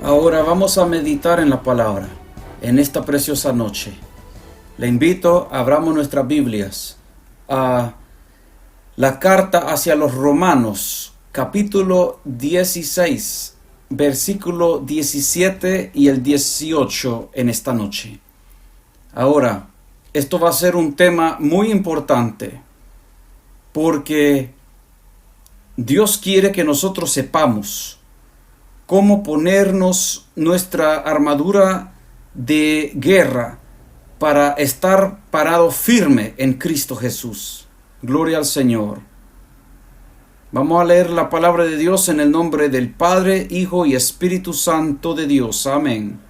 Ahora vamos a meditar en la palabra en esta preciosa noche. Le invito, abramos nuestras Biblias a la carta hacia los Romanos, capítulo 16, versículo 17 y el 18 en esta noche. Ahora, esto va a ser un tema muy importante porque Dios quiere que nosotros sepamos cómo ponernos nuestra armadura de guerra para estar parado firme en Cristo Jesús. Gloria al Señor. Vamos a leer la palabra de Dios en el nombre del Padre, Hijo y Espíritu Santo de Dios. Amén.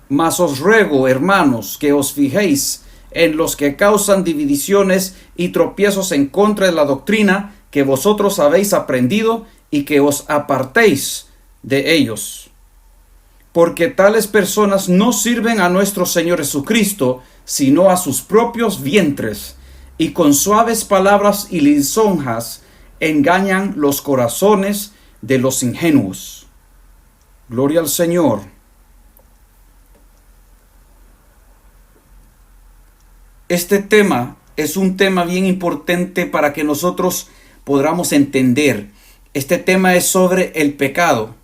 Mas os ruego, hermanos, que os fijéis en los que causan divisiones y tropiezos en contra de la doctrina que vosotros habéis aprendido, y que os apartéis de ellos. Porque tales personas no sirven a nuestro Señor Jesucristo, sino a sus propios vientres, y con suaves palabras y lisonjas engañan los corazones de los ingenuos. Gloria al Señor. Este tema es un tema bien importante para que nosotros podamos entender. Este tema es sobre el pecado.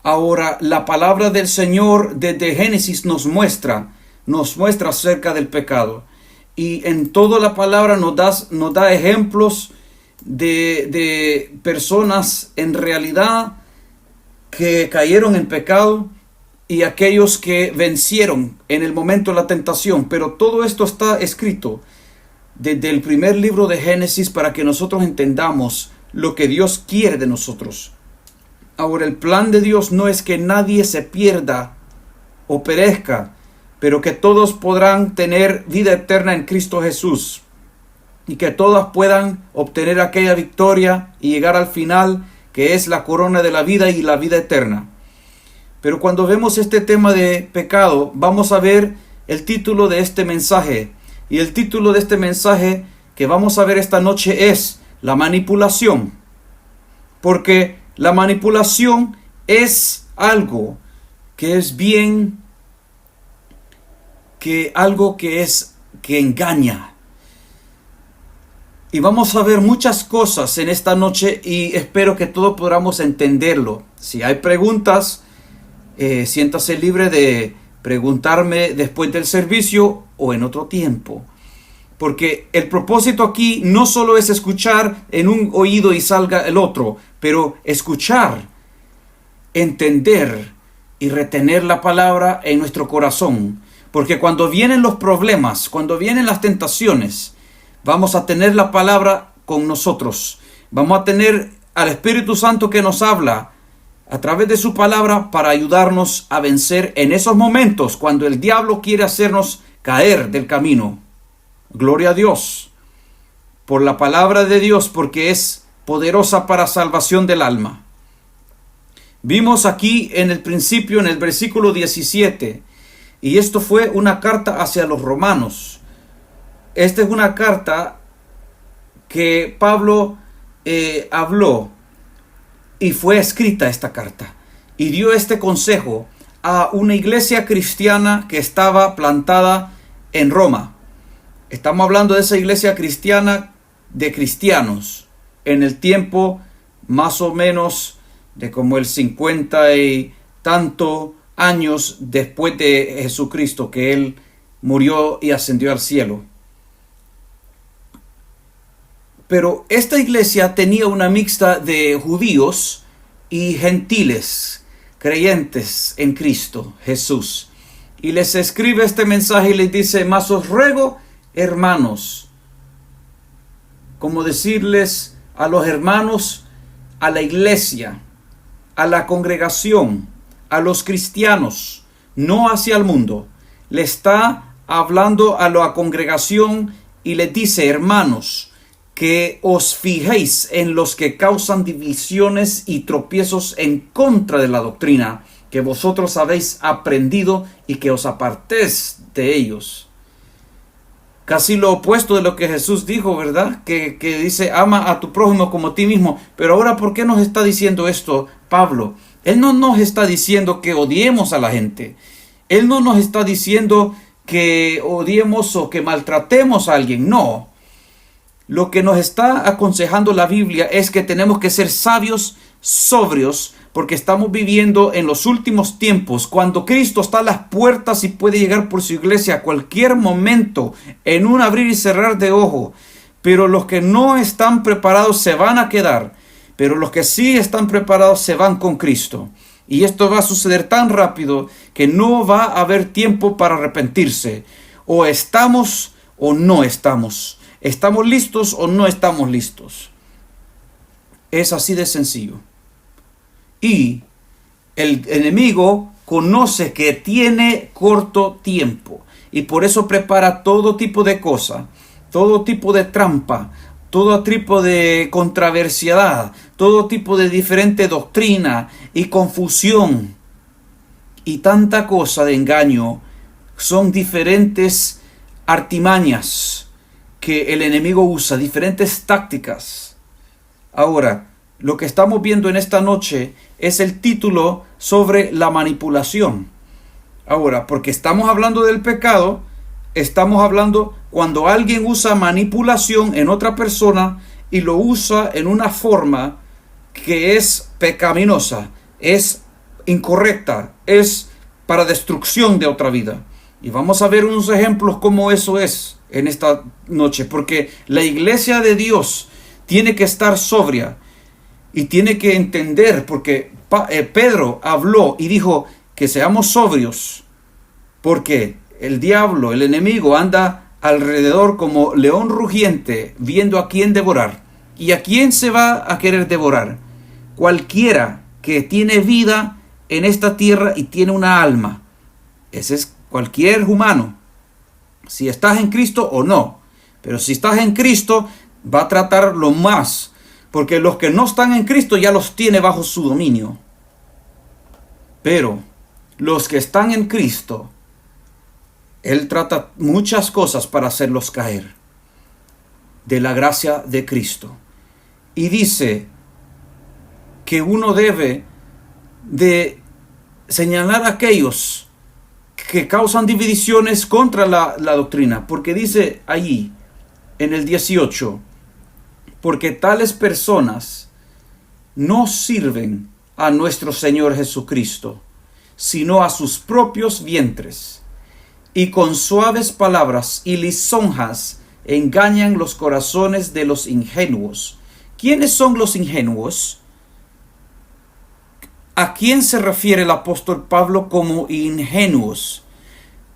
Ahora, la palabra del Señor desde Génesis nos muestra acerca del pecado. Y en toda la palabra nos da ejemplos de personas en realidad que cayeron en pecado y aquellos que vencieron en el momento de la tentación. Pero todo esto está escrito desde el primer libro de Génesis para que nosotros entendamos lo que Dios quiere de nosotros. Ahora, el plan de Dios no es que nadie se pierda o perezca, pero que todos podrán tener vida eterna en Cristo Jesús, y que todas puedan obtener aquella victoria y llegar al final, que es la corona de la vida y la vida eterna. Pero cuando vemos este tema de pecado, vamos a ver el título de este mensaje. Y el título de este mensaje que vamos a ver esta noche es la manipulación. Porque la manipulación es algo que es bien, que engaña. Y vamos a ver muchas cosas en esta noche y espero que todos podamos entenderlo. Si hay preguntas, siéntase libre de preguntarme después del servicio o en otro tiempo. Porque el propósito aquí no solo es escuchar en un oído y salga el otro, pero escuchar, entender y retener la palabra en nuestro corazón. Porque cuando vienen los problemas, cuando vienen las tentaciones, vamos a tener la palabra con nosotros. Vamos a tener al Espíritu Santo que nos habla a través de su palabra para ayudarnos a vencer en esos momentos cuando el diablo quiere hacernos caer del camino. Gloria a Dios por la palabra de Dios, porque es poderosa para salvación del alma. Vimos aquí en el principio, en el versículo 17, y esto fue una carta hacia los romanos. Esta es una carta que Pablo habló, y fue escrita esta carta, y dio este consejo a una iglesia cristiana que estaba plantada en Roma. Estamos hablando de esa iglesia cristiana de cristianos en el tiempo más o menos de como el 50 y tanto años después de Jesucristo, que Él murió y ascendió al cielo. Pero esta iglesia tenía una mixta de judíos y gentiles, creyentes en Cristo Jesús. Y les escribe este mensaje y les dice: mas os ruego, hermanos, como decirles a los hermanos, a la iglesia, a la congregación, a los cristianos, no hacia el mundo. Le está hablando a la congregación y les dice: hermanos, que os fijéis en los que causan divisiones y tropiezos en contra de la doctrina que vosotros habéis aprendido, y que os apartéis de ellos. Casi lo opuesto de lo que Jesús dijo, ¿verdad? Que dice: ama a tu prójimo como a ti mismo. Pero ahora, ¿por qué nos está diciendo esto Pablo? Él no nos está diciendo que odiemos a la gente. Él no nos está diciendo que odiemos o que maltratemos a alguien. No. Lo que nos está aconsejando la Biblia es que tenemos que ser sabios, sobrios, porque estamos viviendo en los últimos tiempos, cuando Cristo está a las puertas y puede llegar por su iglesia a cualquier momento, en un abrir y cerrar de ojo. Pero los que no están preparados se van a quedar, pero los que sí están preparados se van con Cristo. Y esto va a suceder tan rápido que no va a haber tiempo para arrepentirse. O estamos o no estamos. ¿Estamos listos o no estamos listos? Es así de sencillo. Y el enemigo conoce que tiene corto tiempo y por eso prepara todo tipo de cosas, todo tipo de trampa, todo tipo de controversialidad, todo tipo de diferente doctrina y confusión y tanta cosa de engaño. Son diferentes artimañas que el enemigo usa, diferentes tácticas. Ahora, lo que estamos viendo en esta noche es el título sobre la manipulación. Ahora, porque estamos hablando del pecado, estamos hablando cuando alguien usa manipulación en otra persona y lo usa en una forma que es pecaminosa, es incorrecta, es para destrucción de otra vida. Y vamos a ver unos ejemplos cómo eso es en esta noche, porque la iglesia de Dios tiene que estar sobria y tiene que entender, porque Pedro habló y dijo que seamos sobrios, porque el diablo, el enemigo, anda alrededor como león rugiente, viendo a quién devorar. ¿Y a quién se va a querer devorar? Cualquiera que tiene vida en esta tierra y tiene una alma. Ese es cualquier humano, si estás en Cristo o no. Pero si estás en Cristo, va a tratar lo más, porque los que no están en Cristo ya los tiene bajo su dominio. Pero los que están en Cristo, Él trata muchas cosas para hacerlos caer de la gracia de Cristo. Y dice que uno debe de señalar a aquellos que causan divisiones contra la doctrina, porque dice allí en el 18, porque tales personas no sirven a nuestro Señor Jesucristo, sino a sus propios vientres, y con suaves palabras y lisonjas engañan los corazones de los ingenuos. ¿Quiénes son los ingenuos? ¿A quién se refiere el apóstol Pablo como ingenuos?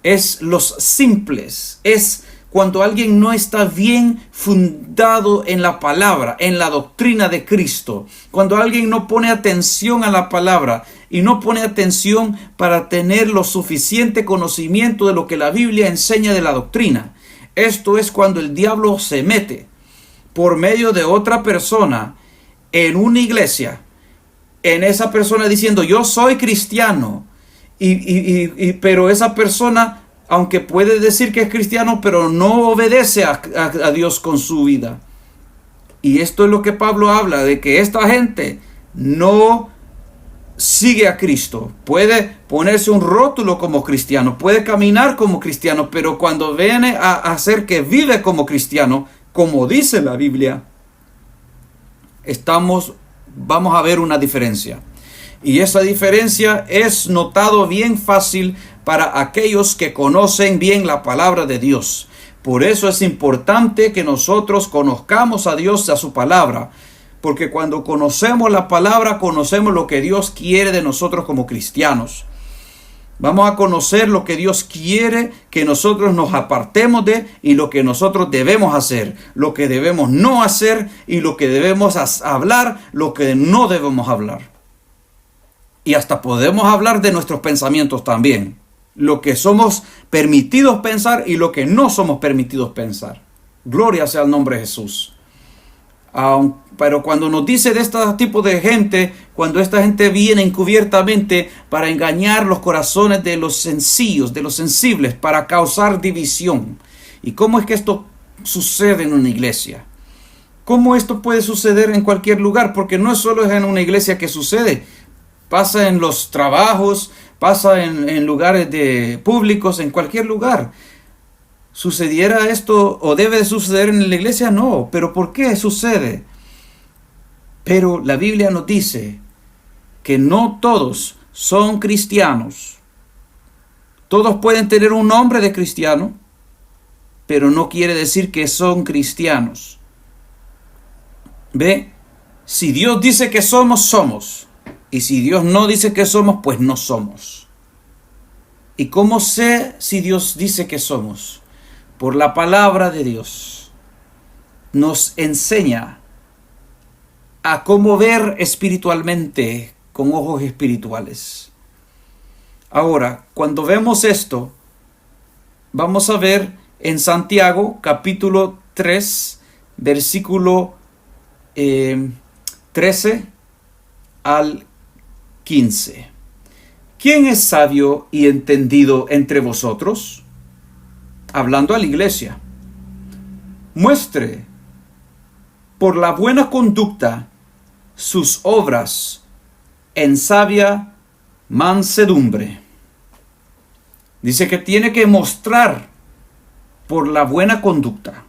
Es los simples, es cuando alguien no está bien fundado en la palabra, en la doctrina de Cristo. Cuando alguien no pone atención a la palabra y no pone atención para tener lo suficiente conocimiento de lo que la Biblia enseña de la doctrina. Esto es cuando el diablo se mete por medio de otra persona en una iglesia, en esa persona diciendo yo soy cristiano, pero esa persona, aunque puede decir que es cristiano, pero no obedece a Dios con su vida. Y esto es lo que Pablo habla, de que esta gente no sigue a Cristo. Puede ponerse un rótulo como cristiano, puede caminar como cristiano, pero cuando viene a hacer que vive como cristiano, como dice la Biblia, vamos a ver una diferencia. Y esa diferencia es notado bien fácil para aquellos que conocen bien la palabra de Dios. Por eso es importante que nosotros conozcamos a Dios, a su palabra. Porque cuando conocemos la palabra, conocemos lo que Dios quiere de nosotros como cristianos. Vamos a conocer lo que Dios quiere que nosotros nos apartemos de y lo que nosotros debemos hacer, lo que debemos no hacer y lo que debemos hablar, lo que no debemos hablar. Y hasta podemos hablar de nuestros pensamientos también, lo que somos permitidos pensar y lo que no somos permitidos pensar. Gloria sea el nombre de Jesús. Pero cuando nos dice de este tipo de gente, cuando esta gente viene encubiertamente para engañar los corazones de los sencillos, de los sensibles, para causar división. ¿Y cómo es que esto sucede en una iglesia? ¿Cómo esto puede suceder en cualquier lugar? Porque no solo es en una iglesia que sucede. pasa en los trabajos, pasa en lugares públicos, en cualquier lugar. ¿Sucediera esto o debe de suceder en la iglesia? No, pero ¿por qué sucede? Pero la Biblia nos dice que no todos son cristianos. Todos pueden tener un nombre de cristiano, pero no quiere decir que son cristianos. ¿Ve? Si Dios dice que somos, somos. Y si Dios no dice que somos, pues no somos. ¿Y cómo sé si Dios dice que somos? Por la palabra de Dios. Nos enseña a cómo ver espiritualmente con ojos espirituales. Ahora, cuando vemos esto, vamos a ver en Santiago capítulo 3, versículo 13 al 15. ¿Quién es sabio y entendido entre vosotros? Hablando a la iglesia. Muestre por la buena conducta sus obras en sabia mansedumbre. Dice que tiene que mostrar por la buena conducta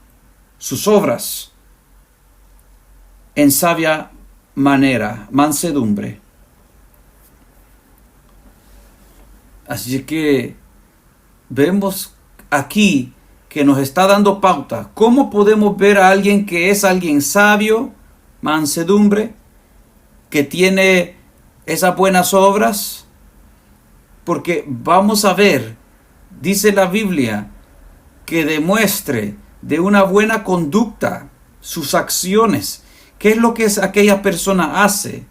sus obras en sabia manera, mansedumbre. Así que vemos aquí que nos está dando pauta. ¿Cómo podemos ver a alguien que es alguien sabio, mansedumbre, que tiene esas buenas obras? Porque vamos a ver, dice la Biblia, que demuestre de una buena conducta sus acciones. ¿Qué es lo que aquella persona hace?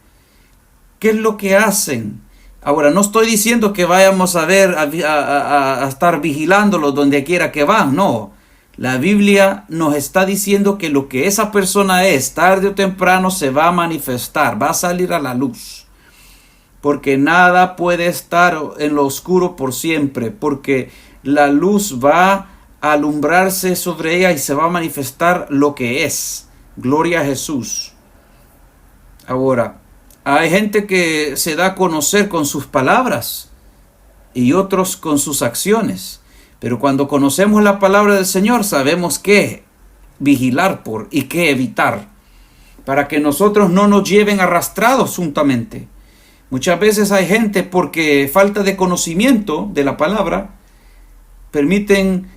¿Qué es lo que hacen? Ahora, no estoy diciendo que vayamos a ver, a estar vigilándolos donde quiera que van, no. La Biblia nos está diciendo que lo que esa persona es, tarde o temprano se va a manifestar, va a salir a la luz. Porque nada puede estar en lo oscuro por siempre, porque la luz va a alumbrarse sobre ella y se va a manifestar lo que es. Gloria a Jesús. Ahora, hay gente que se da a conocer con sus palabras y otros con sus acciones. Pero cuando conocemos la palabra del Señor, sabemos qué vigilar por y qué evitar, para que nosotros no nos lleven arrastrados juntamente. Muchas veces hay gente, porque falta de conocimiento de la palabra, permiten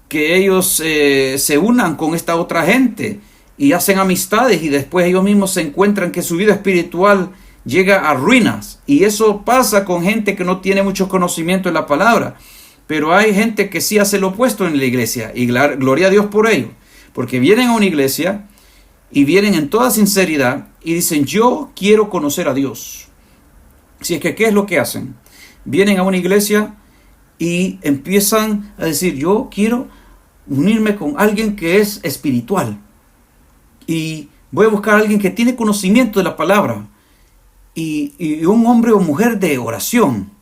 que ellos se unan con esta otra gente y hacen amistades, y después ellos mismos se encuentran que su vida espiritual llega a ruinas. Y eso pasa con gente que no tiene mucho conocimiento de la palabra. Pero hay gente que sí hace lo opuesto en la iglesia, y gloria a Dios por ello, porque vienen a una iglesia y vienen en toda sinceridad y dicen: yo quiero conocer a Dios. Si es que, ¿qué es lo que hacen? Vienen a una iglesia y empiezan a decir: yo quiero unirme con alguien que es espiritual, y voy a buscar a alguien que tiene conocimiento de la palabra, y un hombre o mujer de oración.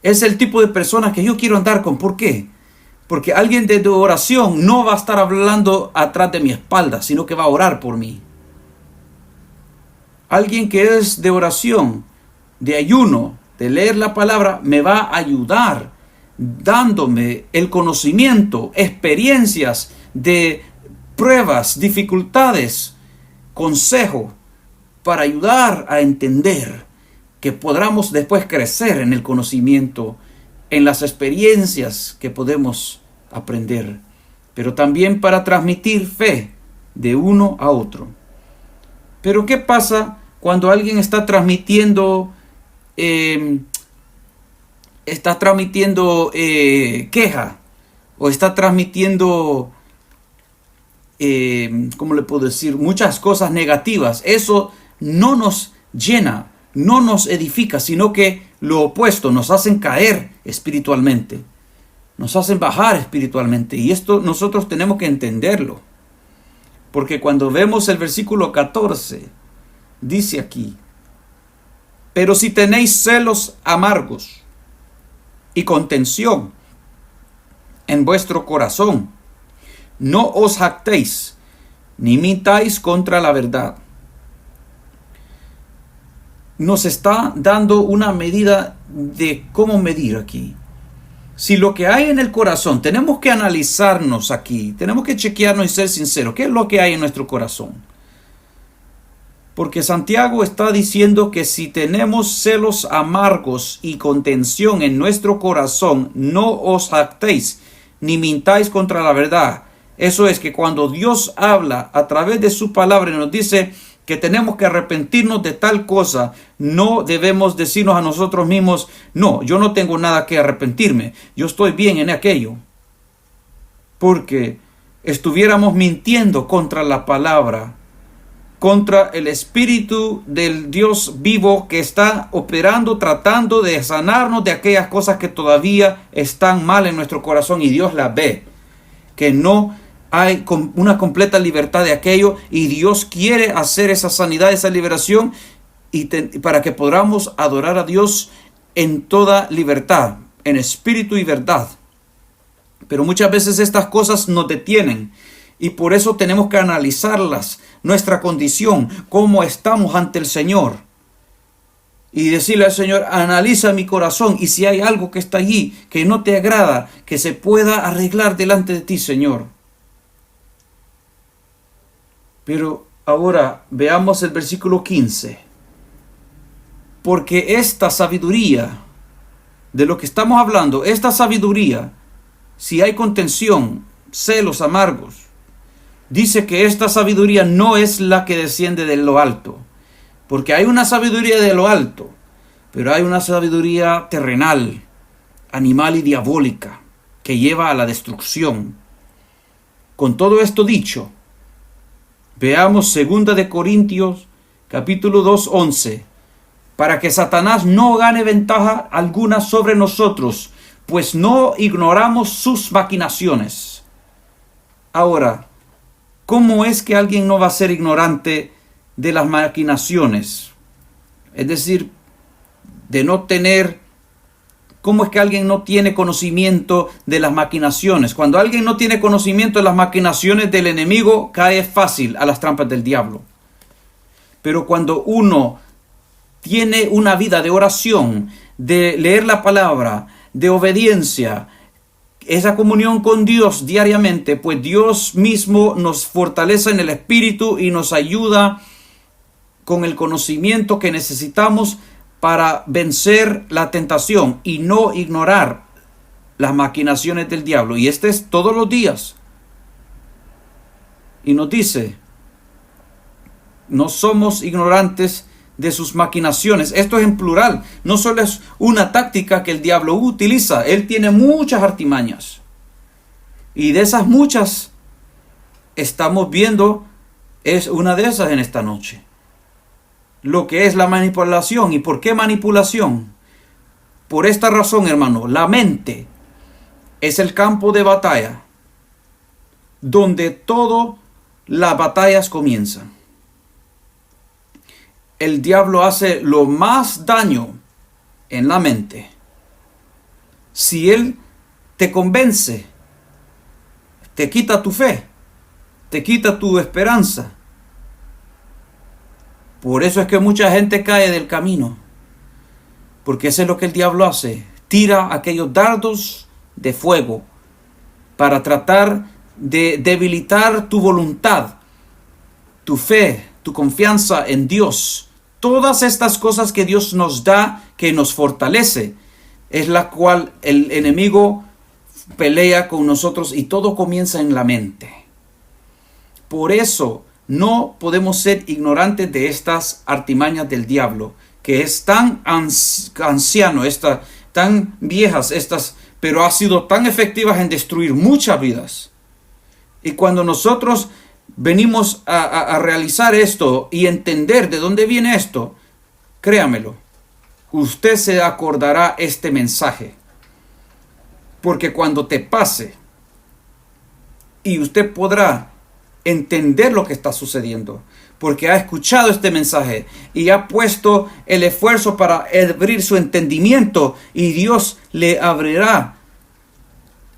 Es el tipo de persona que yo quiero andar con. ¿Por qué? Porque alguien de oración no va a estar hablando atrás de mi espalda, sino que va a orar por mí. Alguien que es de oración, de ayuno, de leer la palabra, me va a ayudar, dándome el conocimiento, experiencias de pruebas, dificultades, consejo, para ayudar a entender que podamos después crecer en el conocimiento, en las experiencias que podemos aprender, pero también para transmitir fe de uno a otro. Pero ¿qué pasa cuando alguien está transmitiendo queja, o está transmitiendo, ¿cómo le puedo decir?, muchas cosas negativas? Eso no nos llena, no nos edifica, sino que lo opuesto, nos hacen caer espiritualmente, nos hacen bajar espiritualmente. Y esto nosotros tenemos que entenderlo, porque cuando vemos el versículo 14, dice aquí: pero si tenéis celos amargos y contención en vuestro corazón, no os jactéis, ni mintáis contra la verdad. nos está dando una medida de cómo medir aquí. Si lo que hay en el corazón, tenemos que analizarnos aquí, tenemos que chequearnos y ser sinceros. ¿Qué es lo que hay en nuestro corazón? Porque Santiago está diciendo que si tenemos celos amargos y contención en nuestro corazón, no os jactéis ni mintáis contra la verdad. Eso es que cuando Dios habla a través de su palabra y nos dice que tenemos que arrepentirnos de tal cosa, no debemos decirnos a nosotros mismos, no, yo no tengo nada que arrepentirme, yo estoy bien en aquello. Porque estuviéramos mintiendo contra la palabra, contra el Espíritu del Dios vivo que está operando, tratando de sanarnos de aquellas cosas que todavía están mal en nuestro corazón y Dios las ve, que no hay una completa libertad de aquello y Dios quiere hacer esa sanidad, esa liberación para que podamos adorar a Dios en toda libertad, en espíritu y verdad. Pero muchas veces estas cosas nos detienen y por eso tenemos que analizarlas, nuestra condición, cómo estamos ante el Señor. Y decirle al Señor, analiza mi corazón y si hay algo que está allí que no te agrada, que se pueda arreglar delante de ti, Señor. Pero ahora veamos el versículo 15. Porque esta sabiduría, de lo que estamos hablando, esta sabiduría, si hay contención, celos amargos, dice que esta sabiduría no es la que desciende de lo alto. Porque hay una sabiduría de lo alto, pero hay una sabiduría terrenal, animal y diabólica, que lleva a la destrucción. Con todo esto dicho, veamos 2 de Corintios, capítulo 2, 11. Para que Satanás no gane ventaja alguna sobre nosotros, pues no ignoramos sus maquinaciones. Ahora, ¿cómo es que alguien no va a ser ignorante de las maquinaciones? Es decir, de no tener... ¿Cómo es que alguien no tiene conocimiento de las maquinaciones? Cuando alguien no tiene conocimiento de las maquinaciones del enemigo, cae fácil a las trampas del diablo. Pero cuando uno tiene una vida de oración, de leer la palabra, de obediencia, esa comunión con Dios diariamente, pues Dios mismo nos fortalece en el espíritu y nos ayuda con el conocimiento que necesitamos para vencer la tentación y no ignorar las maquinaciones del diablo. Y este es todos los días. Y nos dice, no somos ignorantes de sus maquinaciones. Esto es en plural. No solo es una táctica que el diablo utiliza. Él tiene muchas artimañas. Y de esas muchas estamos viendo, es una de esas en esta noche. Lo que es la manipulación. ¿Y por qué manipulación? Por esta razón, hermano, la mente es el campo de batalla donde todas las batallas comienzan. El diablo hace lo más daño en la mente. Si él te convence, te quita tu fe, te quita tu esperanza. Por eso es que mucha gente cae del camino. Porque eso es lo que el diablo hace. Tira aquellos dardos de fuego para tratar de debilitar tu voluntad, tu fe, tu confianza en Dios. Todas estas cosas que Dios nos da, que nos fortalece, es la cual el enemigo pelea con nosotros y todo comienza en la mente. Por eso no podemos ser ignorantes de estas artimañas del diablo, que es tan anciano, tan viejas estas, pero ha sido tan efectivas en destruir muchas vidas. Y cuando nosotros venimos a realizar esto y entender de dónde viene esto, créamelo, usted se acordará este mensaje. Porque cuando te pase, y usted podrá entender lo que está sucediendo, porque ha escuchado este mensaje y ha puesto el esfuerzo para abrir su entendimiento y Dios le abrirá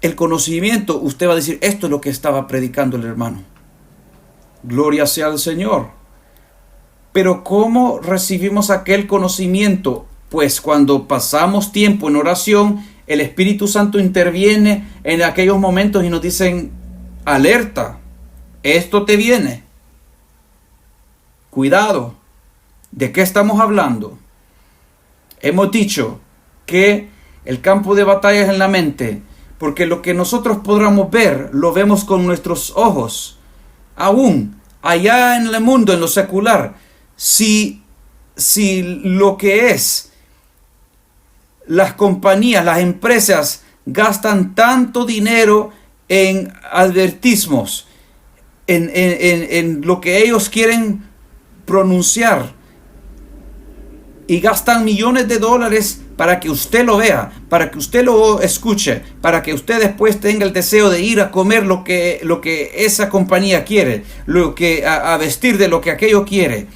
el conocimiento. Usted va a decir, esto es lo que estaba predicando el hermano. Gloria sea al Señor. Pero ¿cómo recibimos aquel conocimiento? Pues cuando pasamos tiempo en oración, el Espíritu Santo interviene en aquellos momentos y nos dicen, alerta, esto te viene. Cuidado, ¿de qué estamos hablando? Hemos dicho que el campo de batalla es en la mente, porque lo que nosotros podamos ver, lo vemos con nuestros ojos. Aún allá en el mundo, en lo secular, si lo que es las compañías, las empresas gastan tanto dinero en advertismos, en lo que ellos quieren pronunciar, y gastan millones de dólares para que usted lo vea, para que usted lo escuche, para que usted después tenga el deseo de ir a comer lo que esa compañía quiere, a vestir de lo que aquello quiere,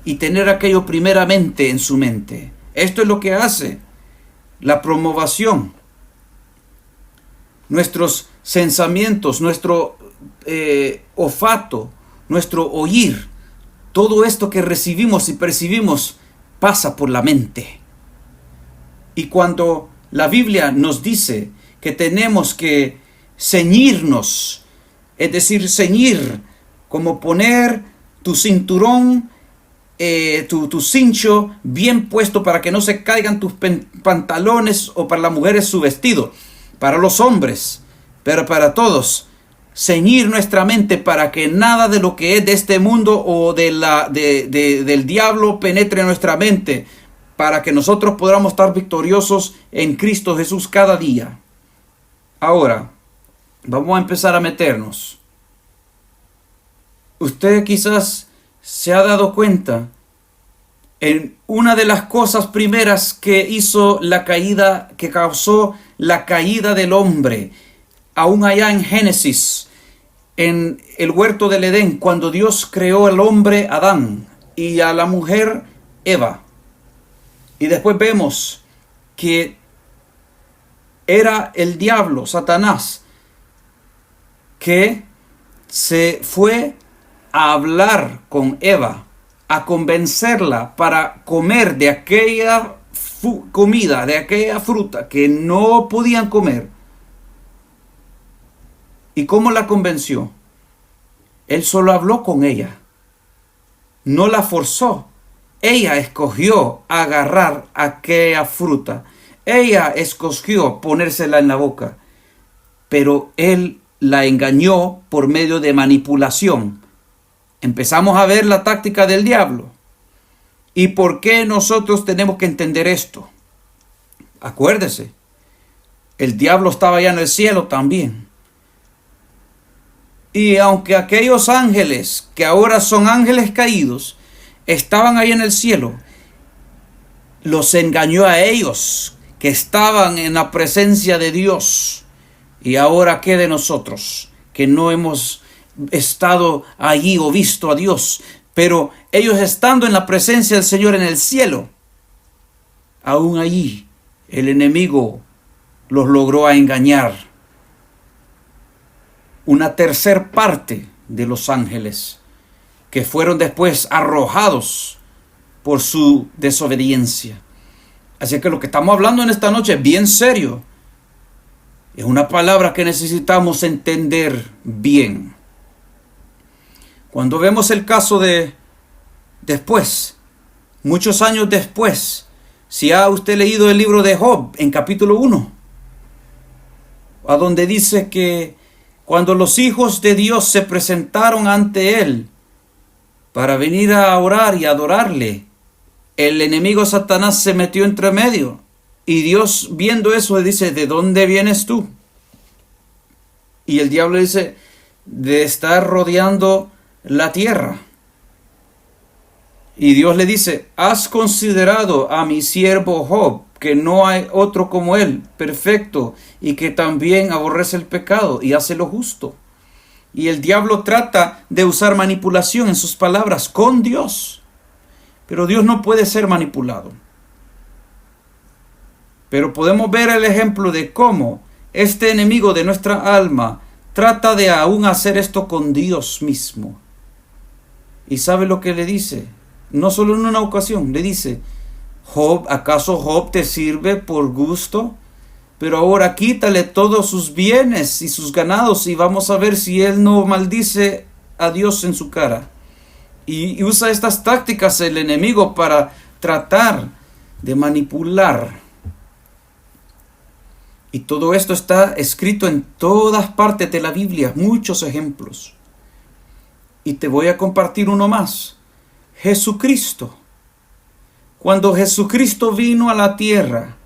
y tener aquello primeramente en su mente. Esto es lo que hace la promoción. Nuestros pensamientos, nuestro olfato, nuestro oír, todo esto que recibimos y percibimos pasa por la mente. Y cuando la Biblia nos dice que tenemos que ceñirnos, es decir, ceñir, como poner tu cinturón, tu cincho bien puesto para que no se caigan tus pantalones, o para las mujeres su vestido, para los hombres, pero para todos, ceñir nuestra mente para que nada de lo que es de este mundo o del diablo penetre en nuestra mente, para que nosotros podamos estar victoriosos en Cristo Jesús cada día. Ahora, vamos a empezar a meternos. Usted quizás se ha dado cuenta en una de las cosas primeras que hizo la caída, que causó la caída del hombre, aún allá en Génesis, en el huerto del Edén, cuando Dios creó al hombre Adán y a la mujer Eva. Y después vemos que era el diablo, Satanás, que se fue a hablar con Eva, a convencerla para comer de aquella comida, de aquella fruta que no podían comer. ¿Y cómo la convenció? Él solo habló con ella, no la forzó. Ella escogió agarrar aquella fruta, ella escogió ponérsela en la boca, pero él la engañó por medio de manipulación. Empezamos a ver la táctica del diablo. ¿Y por qué nosotros tenemos que entender esto? Acuérdese, el diablo estaba allá en el cielo también. Y aunque aquellos ángeles, que ahora son ángeles caídos, estaban ahí en el cielo, los engañó a ellos, que estaban en la presencia de Dios. Y ahora, ¿qué de nosotros, que no hemos estado allí o visto a Dios? Pero ellos, estando en la presencia del Señor en el cielo, aún allí el enemigo los logró a engañar. Una tercer parte de los ángeles, que fueron después arrojados por su desobediencia. Así que lo que estamos hablando en esta noche es bien serio. Es una palabra que necesitamos entender bien. Cuando vemos el caso de después, muchos años después, si ha usted leído el libro de Job en capítulo 1, a donde dice que cuando los hijos de Dios se presentaron ante él para venir a orar y adorarle, el enemigo Satanás se metió entre medio. Y Dios, viendo eso, le dice, ¿de dónde vienes tú? Y el diablo dice, de estar rodeando la tierra. Y Dios le dice, ¿has considerado a mi siervo Job, que no hay otro como él, perfecto, y que también aborrece el pecado y hace lo justo? Y el diablo trata de usar manipulación en sus palabras con Dios. Pero Dios no puede ser manipulado. Pero podemos ver el ejemplo de cómo este enemigo de nuestra alma trata de aún hacer esto con Dios mismo. ¿Y sabe lo que le dice? no solo en una ocasión, le dice, Job, ¿acaso Job te sirve por gusto? Pero ahora quítale todos sus bienes y sus ganados y vamos a ver si él no maldice a Dios en su cara. Y usa estas tácticas el enemigo para tratar de manipular. Y todo esto está escrito en todas partes de la Biblia, muchos ejemplos. Y te voy a compartir uno más. Jesucristo. Cuando Jesucristo vino a la tierra,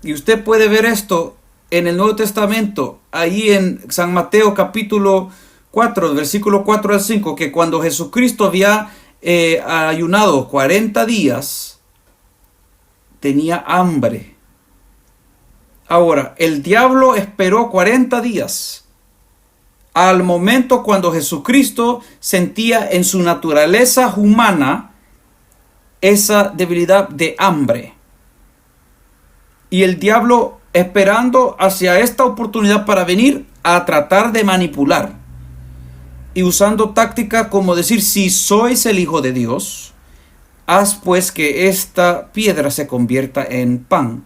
y usted puede ver esto en el Nuevo Testamento, ahí en San Mateo capítulo 4, versículo 4 al 5, que cuando Jesucristo había ayunado 40 días, tenía hambre. Ahora, el diablo esperó 40 días al momento cuando Jesucristo sentía en su naturaleza humana esa debilidad de hambre. Y el diablo esperando hacia esta oportunidad para venir a tratar de manipular. Y usando táctica como decir, si sois el Hijo de Dios, haz pues que esta piedra se convierta en pan.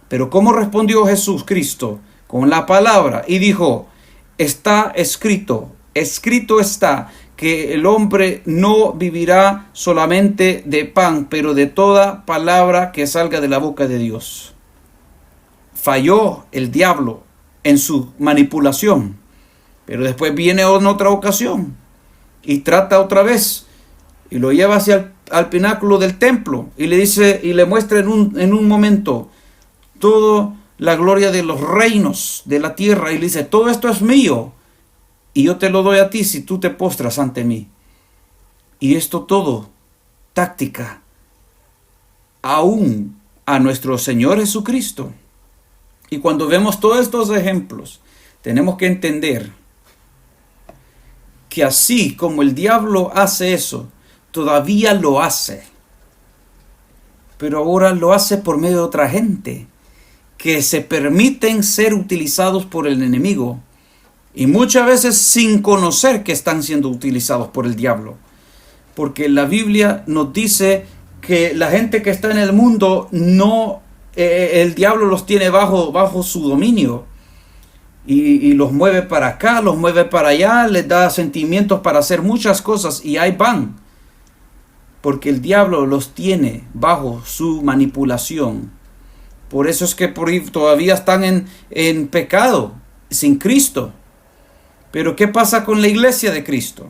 Pero ¿cómo respondió Jesucristo? Con la palabra y dijo, está escrito, escrito está, que el hombre no vivirá solamente de pan, pero de toda palabra que salga de la boca de Dios. Falló el diablo en su manipulación, pero después viene en otra ocasión y trata otra vez y lo lleva hacia al pináculo del templo y le dice y le muestra en un momento toda la gloria de los reinos de la tierra y le dice, todo esto es mío y yo te lo doy a ti si tú te postras ante mí. Y esto todo, táctica, aún a nuestro Señor Jesucristo. Y cuando vemos todos estos ejemplos, tenemos que entender que así como el diablo hace eso, todavía lo hace. Pero ahora lo hace por medio de otra gente, que se permiten ser utilizados por el enemigo. Y muchas veces sin conocer que están siendo utilizados por el diablo. Porque la Biblia nos dice que la gente que está en el mundo no... el diablo los tiene bajo su dominio y los mueve para acá, los mueve para allá, les da sentimientos para hacer muchas cosas y ahí van, porque el diablo los tiene bajo su manipulación. Por eso es que todavía están en pecado, sin Cristo. Pero ¿qué pasa con la iglesia de Cristo?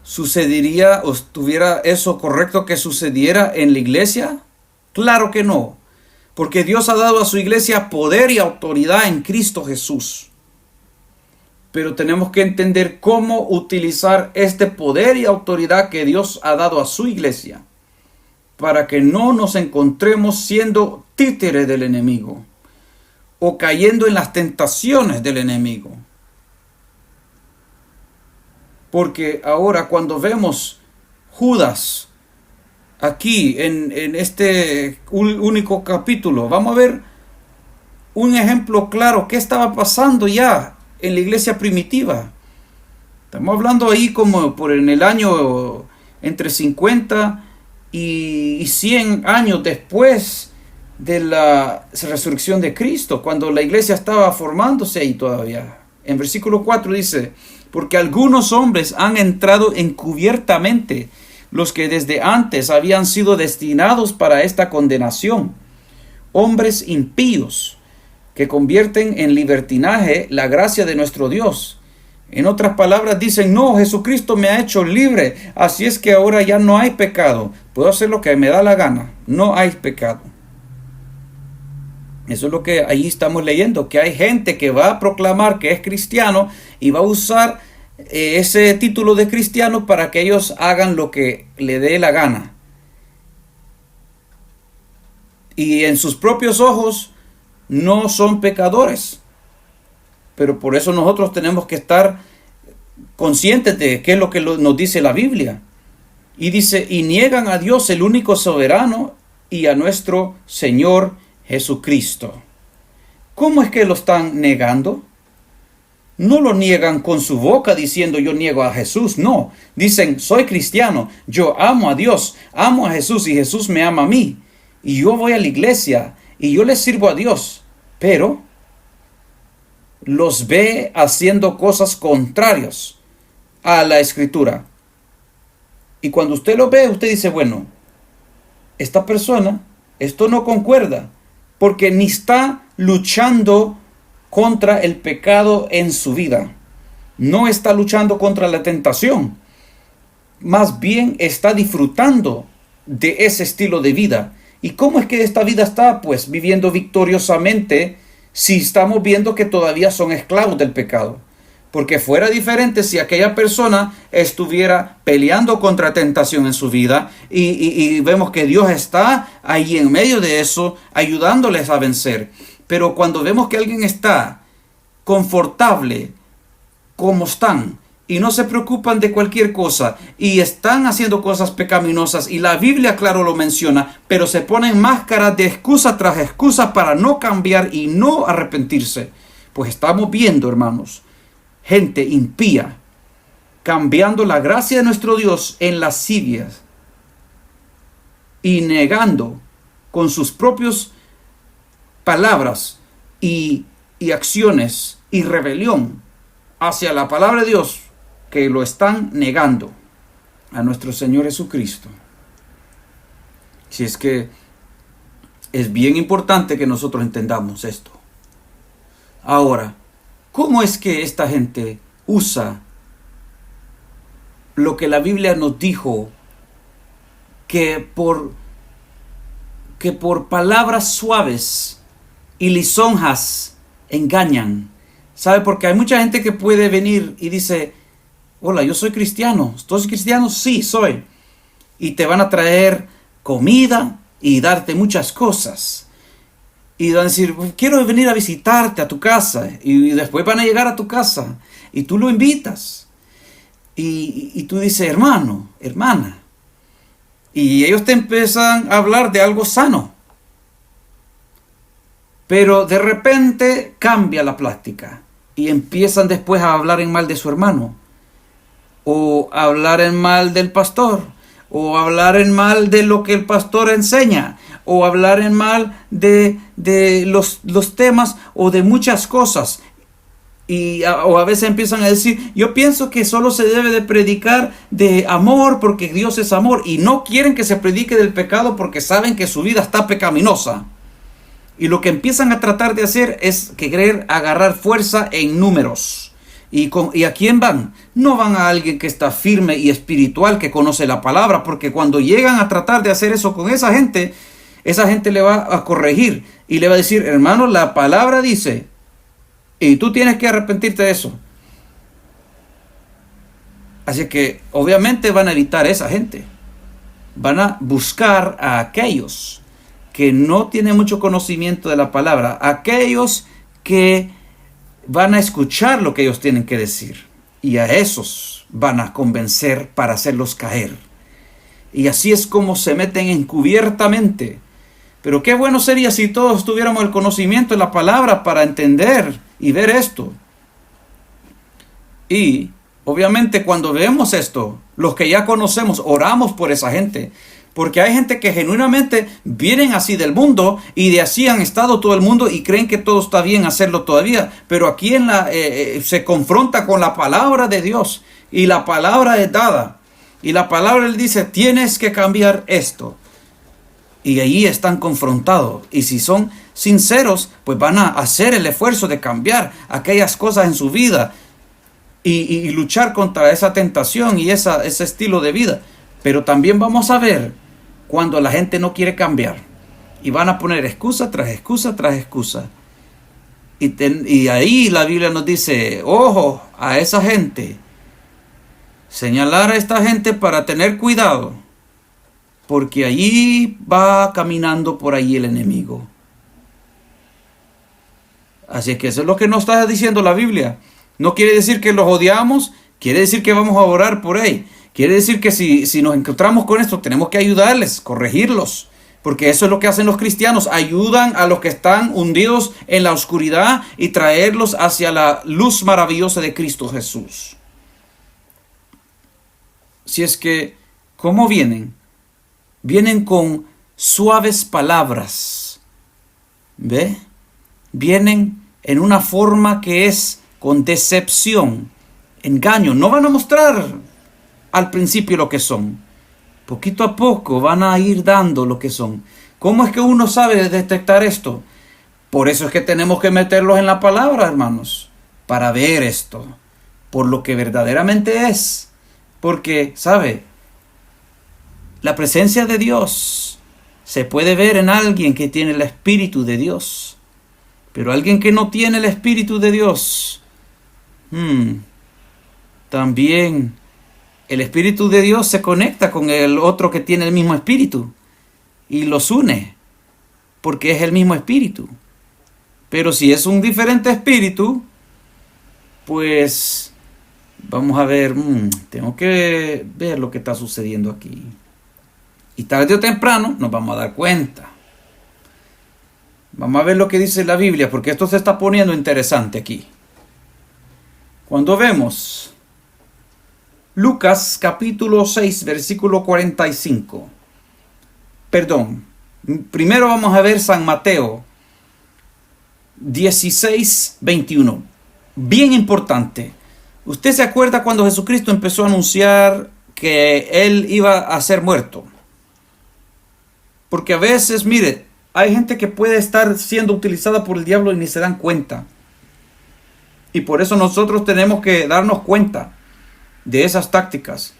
¿Sucedería o estuviera eso correcto que sucediera en la iglesia? Claro que no, porque Dios ha dado a su iglesia poder y autoridad en Cristo Jesús. Pero tenemos que entender cómo utilizar este poder y autoridad que Dios ha dado a su iglesia para que no nos encontremos siendo títeres del enemigo o cayendo en las tentaciones del enemigo. Porque ahora cuando vemos Judas, aquí en este único capítulo, vamos a ver un ejemplo claro. ¿Qué estaba pasando ya en la iglesia primitiva? Estamos hablando ahí como por en el año entre 50 y 100 años después de la resurrección de Cristo, cuando la iglesia estaba formándose ahí todavía. En versículo 4 dice, porque algunos hombres han entrado encubiertamente, los que desde antes habían sido destinados para esta condenación, hombres impíos, que convierten en libertinaje la gracia de nuestro Dios. En otras palabras dicen, no, Jesucristo me ha hecho libre, así es que ahora ya no hay pecado, puedo hacer lo que me da la gana, no hay pecado. Eso es lo que ahí estamos leyendo, que hay gente que va a proclamar que es cristiano y va a usar ese título de cristiano para que ellos hagan lo que le dé la gana. Y en sus propios ojos no son pecadores. Pero por eso nosotros tenemos que estar conscientes de qué es lo que nos dice la Biblia. Y dice, y niegan a Dios el único soberano y a nuestro Señor Jesucristo. ¿Cómo es que lo están negando? no lo niegan con su boca diciendo yo niego a Jesús. No, dicen soy cristiano, yo amo a Dios, amo a Jesús y Jesús me ama a mí. Y yo voy a la iglesia y yo le sirvo a Dios. Pero los ve haciendo cosas contrarias a la Escritura. Y cuando usted lo ve, usted dice, bueno, esta persona, esto no concuerda, porque ni está luchando contra el pecado en su vida, no está luchando contra la tentación, más bien está disfrutando de ese estilo de vida. ¿Y cómo es que esta vida está? Pues viviendo victoriosamente, si estamos viendo que todavía son esclavos del pecado. Porque fuera diferente si aquella persona estuviera peleando contra tentación en su vida y vemos que Dios está ahí en medio de eso, ayudándoles a vencer. Pero cuando vemos que alguien está confortable como están y no se preocupan de cualquier cosa y están haciendo cosas pecaminosas, y la Biblia claro lo menciona, pero se ponen máscaras de excusa tras excusa para no cambiar y no arrepentirse, pues estamos viendo, hermanos, gente impía cambiando la gracia de nuestro Dios en lascivias y negando con sus propias palabras y acciones y rebelión hacia la palabra de Dios, que lo están negando a nuestro Señor Jesucristo. Si es que es bien importante que nosotros entendamos esto. Ahora, ¿cómo es que esta gente usa lo que la Biblia nos dijo que por palabras suaves y lisonjas engañan? ¿Sabe? Porque hay mucha gente que puede venir y dice, hola, yo soy cristiano. ¿Tú eres cristiano? Sí, soy. Y te van a traer comida y darte muchas cosas. Y van a decir, quiero venir a visitarte a tu casa. Y después van a llegar a tu casa. Y tú lo invitas. Y tú dices, hermano, hermana. Y ellos te empiezan a hablar de algo sano. Pero de repente cambia la plática. Y empiezan después a hablar en mal de su hermano. O a hablar en mal del pastor. O hablar en mal de lo que el pastor enseña. O hablar en mal de los temas o de muchas cosas. O a veces empiezan a decir, yo pienso que solo se debe de predicar de amor porque Dios es amor. Y no quieren que se predique del pecado porque saben que su vida está pecaminosa. Y lo que empiezan a tratar de hacer es querer agarrar fuerza en números. ¿Y a quién van? No van a alguien que está firme y espiritual, que conoce la palabra, porque cuando llegan a tratar de hacer eso con esa gente le va a corregir y le va a decir, hermano, la palabra dice, y tú tienes que arrepentirte de eso. Así que obviamente van a evitar a esa gente. Van a buscar a aquellos que no tienen mucho conocimiento de la palabra, aquellos que van a escuchar lo que ellos tienen que decir, y a esos van a convencer para hacerlos caer. Y así es como se meten encubiertamente. Pero qué bueno sería si todos tuviéramos el conocimiento de la palabra para entender y ver esto. Y obviamente cuando vemos esto, los que ya conocemos, oramos por esa gente. Porque hay gente que genuinamente vienen así del mundo y de así han estado todo el mundo y creen que todo está bien hacerlo todavía. Pero aquí se confronta con la palabra de Dios y la palabra es dada. Y la palabra le dice, tienes que cambiar esto. Y allí están confrontados. Y si son sinceros, pues van a hacer el esfuerzo de cambiar aquellas cosas en su vida y luchar contra esa tentación y ese estilo de vida. Pero también vamos a ver cuando la gente no quiere cambiar y van a poner excusa tras excusa tras excusa. Y ahí la Biblia nos dice, ojo a esa gente, señalar a esta gente para tener cuidado, porque allí va caminando por allí el enemigo. Así que eso es lo que nos está diciendo la Biblia. No quiere decir que los odiamos, quiere decir que vamos a orar por ellos. Quiere decir que si nos encontramos con esto, tenemos que ayudarles, corregirlos. Porque eso es lo que hacen los cristianos. Ayudan a los que están hundidos en la oscuridad y traerlos hacia la luz maravillosa de Cristo Jesús. Si es que, ¿cómo vienen? Vienen con suaves palabras. ¿Ve? Vienen en una forma que es con decepción, engaño. No van a mostrar al principio lo que son. Poquito a poco van a ir dando lo que son. ¿Cómo es que uno sabe detectar esto? Por eso es que tenemos que meterlos en la palabra, hermanos, para ver esto, por lo que verdaderamente es. Porque, ¿sabe? La presencia de Dios se puede ver en alguien que tiene el Espíritu de Dios. Pero alguien que no tiene el Espíritu de Dios, también el Espíritu de Dios se conecta con el otro que tiene el mismo Espíritu y los une, porque es el mismo Espíritu. Pero si es un diferente Espíritu, pues vamos a ver, tengo que ver lo que está sucediendo aquí. Y tarde o temprano nos vamos a dar cuenta. Vamos a ver lo que dice la Biblia, porque esto se está poniendo interesante aquí. Cuando vemos Lucas capítulo 6, versículo 45. Perdón, primero vamos a ver San Mateo 16, 21. Bien importante. ¿Usted se acuerda cuando Jesucristo empezó a anunciar que Él iba a ser muerto? Porque a veces, mire, hay gente que puede estar siendo utilizada por el diablo y ni se dan cuenta. Y por eso nosotros tenemos que darnos cuenta de esas tácticas.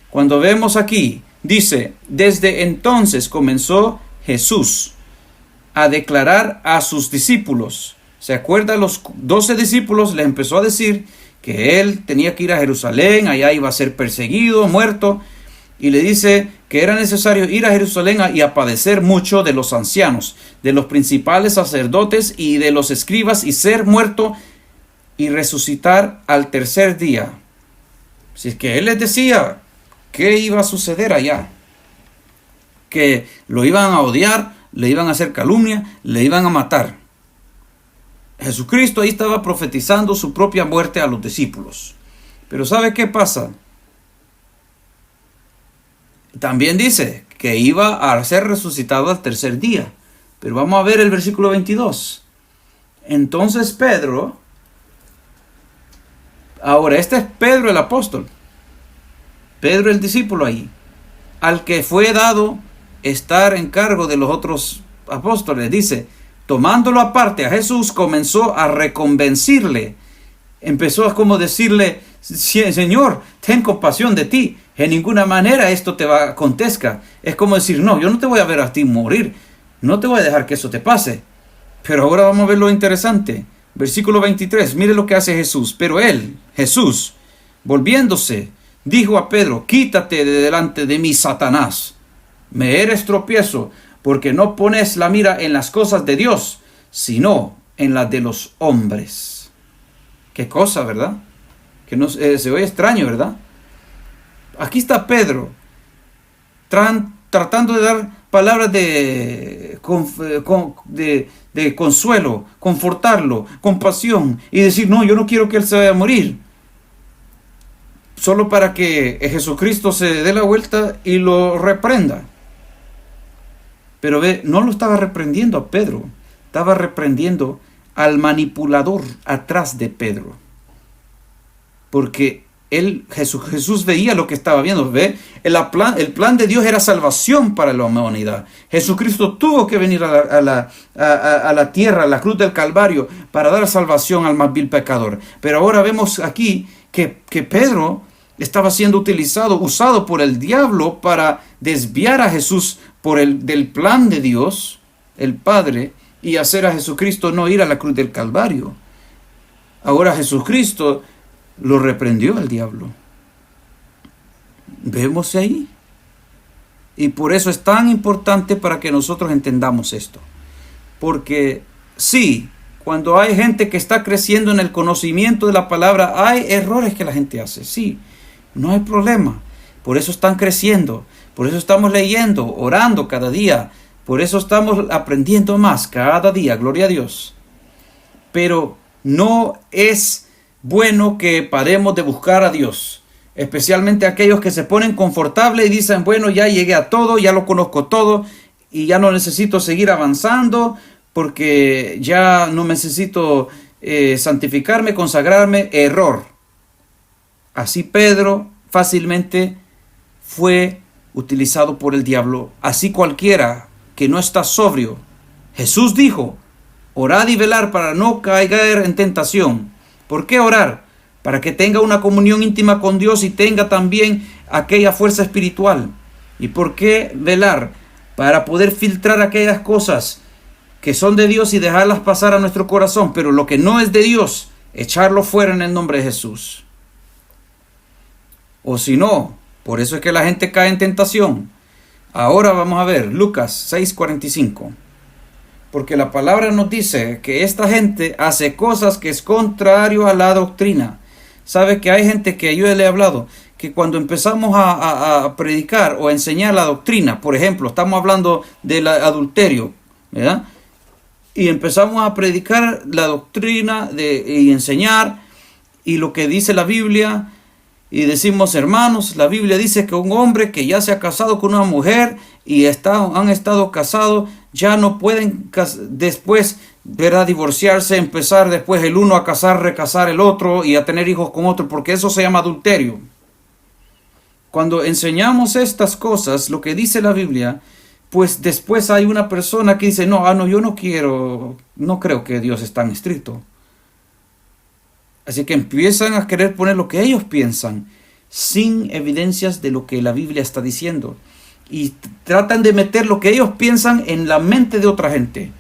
Cuando vemos aquí, dice, desde entonces comenzó Jesús a declarar a sus discípulos. ¿Se acuerda? Los 12 discípulos les empezó a decir que Él tenía que ir a Jerusalén, allá iba a ser perseguido, muerto. Y le dice que era necesario ir a Jerusalén y a padecer mucho de los ancianos, de los principales sacerdotes y de los escribas, y ser muerto y resucitar al tercer día. Si es que Él les decía qué iba a suceder allá, que lo iban a odiar, le iban a hacer calumnia, le iban a matar. Jesucristo ahí estaba profetizando su propia muerte a los discípulos. Pero ¿sabe qué pasa? También dice que iba a ser resucitado al tercer día. Pero vamos a ver el versículo 22. Entonces Pedro, ahora este es Pedro el apóstol, Pedro el discípulo ahí, al que fue dado estar en cargo de los otros apóstoles, dice, tomándolo aparte a Jesús, comenzó a reconvencirle. Empezó a como decirle, Señor, ten compasión de ti. En ninguna manera esto te va a acontezca. Es como decir, no, yo no te voy a ver a ti morir. No te voy a dejar que eso te pase. Pero ahora vamos a ver lo interesante. Versículo 23, mire lo que hace Jesús. Pero él, Jesús, volviéndose, dijo a Pedro, quítate de delante de mí, Satanás. Me eres tropiezo, porque no pones la mira en las cosas de Dios, sino en las de los hombres. Qué cosa, ¿verdad? Que no, se oye extraño, ¿verdad? Aquí está Pedro tratando de dar palabras de consuelo, confortarlo, compasión y decir, no, yo no quiero que él se vaya a morir. Solo para que Jesucristo se dé la vuelta y lo reprenda. Pero ve, no lo estaba reprendiendo a Pedro, estaba reprendiendo al manipulador atrás de Pedro. Porque Jesús veía lo que estaba viendo. ¿Ve? El plan de Dios era salvación para la humanidad. Jesucristo tuvo que venir a la tierra, a la cruz del Calvario, para dar salvación al más vil pecador. Pero ahora vemos aquí que Pedro estaba siendo usado por el diablo para desviar a Jesús del plan de Dios, el Padre, y hacer a Jesucristo no ir a la cruz del Calvario. Ahora Jesucristo lo reprendió al diablo. Vemos ahí. Y por eso es tan importante para que nosotros entendamos esto. Porque sí, cuando hay gente que está creciendo en el conocimiento de la palabra, hay errores que la gente hace. Sí, no hay problema. Por eso están creciendo. Por eso estamos leyendo, orando cada día, Por eso estamos aprendiendo más cada día, gloria a Dios. Pero no es bueno que paremos de buscar a Dios, especialmente aquellos que se ponen confortables y dicen, bueno, ya llegué a todo, ya lo conozco todo y ya no necesito seguir avanzando porque ya no necesito santificarme, consagrarme. Error. Así Pedro fácilmente fue utilizado por el diablo. Así cualquiera que no está sobrio. Jesús dijo, orad y velar para no caer en tentación. ¿Por qué orar? Para que tenga una comunión íntima con Dios y tenga también aquella fuerza espiritual. ¿Y por qué velar? Para poder filtrar aquellas cosas que son de Dios y dejarlas pasar a nuestro corazón. Pero lo que no es de Dios, echarlo fuera en el nombre de Jesús. O si no, por eso es que la gente cae en tentación. Ahora vamos a ver Lucas 6:45. Porque la palabra nos dice que esta gente hace cosas que es contrario a la doctrina. ¿Sabe que hay gente que yo le he hablado? Que cuando empezamos a predicar o a enseñar la doctrina, por ejemplo, estamos hablando del adulterio, ¿verdad? Y empezamos a predicar la doctrina y enseñar y lo que dice la Biblia. Y decimos, hermanos, la Biblia dice que un hombre que ya se ha casado con una mujer y han estado casados, ya no pueden después, ¿verdad?, divorciarse, empezar después el uno a casar, recasar el otro y a tener hijos con otro, porque eso se llama adulterio. Cuando enseñamos estas cosas, lo que dice la Biblia, pues después hay una persona que dice, no, yo no creo que Dios es tan estricto. Así que empiezan a querer poner lo que ellos piensan, sin evidencias de lo que la Biblia está diciendo. Y tratan de meter lo que ellos piensan en la mente de otra gente.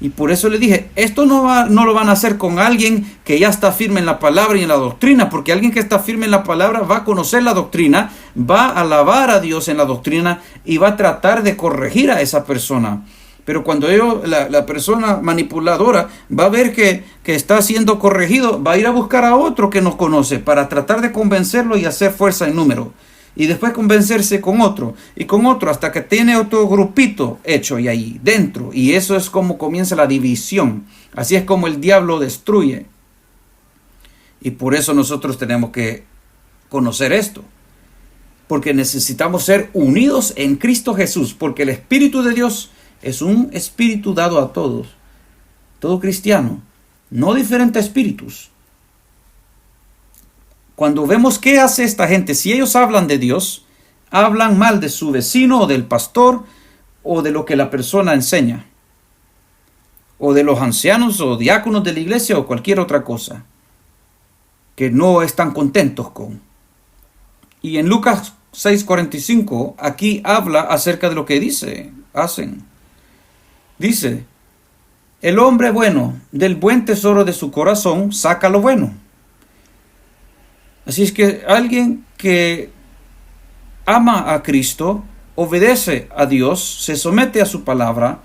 Y por eso le dije, esto no lo van a hacer con alguien que ya está firme en la palabra y en la doctrina, porque alguien que está firme en la palabra va a conocer la doctrina, va a alabar a Dios en la doctrina y va a tratar de corregir a esa persona. Pero cuando la persona manipuladora va a ver que está siendo corregido, va a ir a buscar a otro que nos conoce para tratar de convencerlo y hacer fuerza en número. Y después convencerse con otro y con otro hasta que tiene otro grupito hecho y ahí dentro. Y eso es como comienza la división. Así es como el diablo destruye. Y por eso nosotros tenemos que conocer esto. Porque necesitamos ser unidos en Cristo Jesús. Porque el Espíritu de Dios es un espíritu dado a todos, todo cristiano, no diferentes espíritus. Cuando vemos qué hace esta gente, si ellos hablan de Dios, hablan mal de su vecino o del pastor o de lo que la persona enseña, o de los ancianos o diáconos de la iglesia o cualquier otra cosa que no están contentos con. Y en Lucas 6:45, aquí habla acerca de lo que hacen. Dice, el hombre bueno, del buen tesoro de su corazón, saca lo bueno. Así es que alguien que ama a Cristo, obedece a Dios, se somete a su palabra,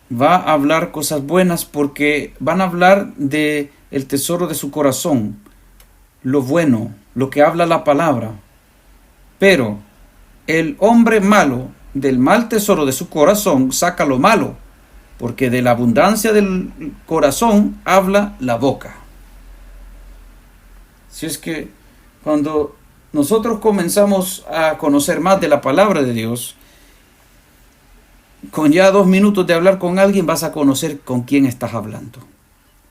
va a hablar cosas buenas porque van a hablar de el tesoro de su corazón, lo bueno, lo que habla la palabra. Pero el hombre malo, del mal tesoro de su corazón, saca lo malo. Porque de la abundancia del corazón habla la boca. Si es que cuando nosotros comenzamos a conocer más de la palabra de Dios, con ya 2 minutos de hablar con alguien vas a conocer con quién estás hablando.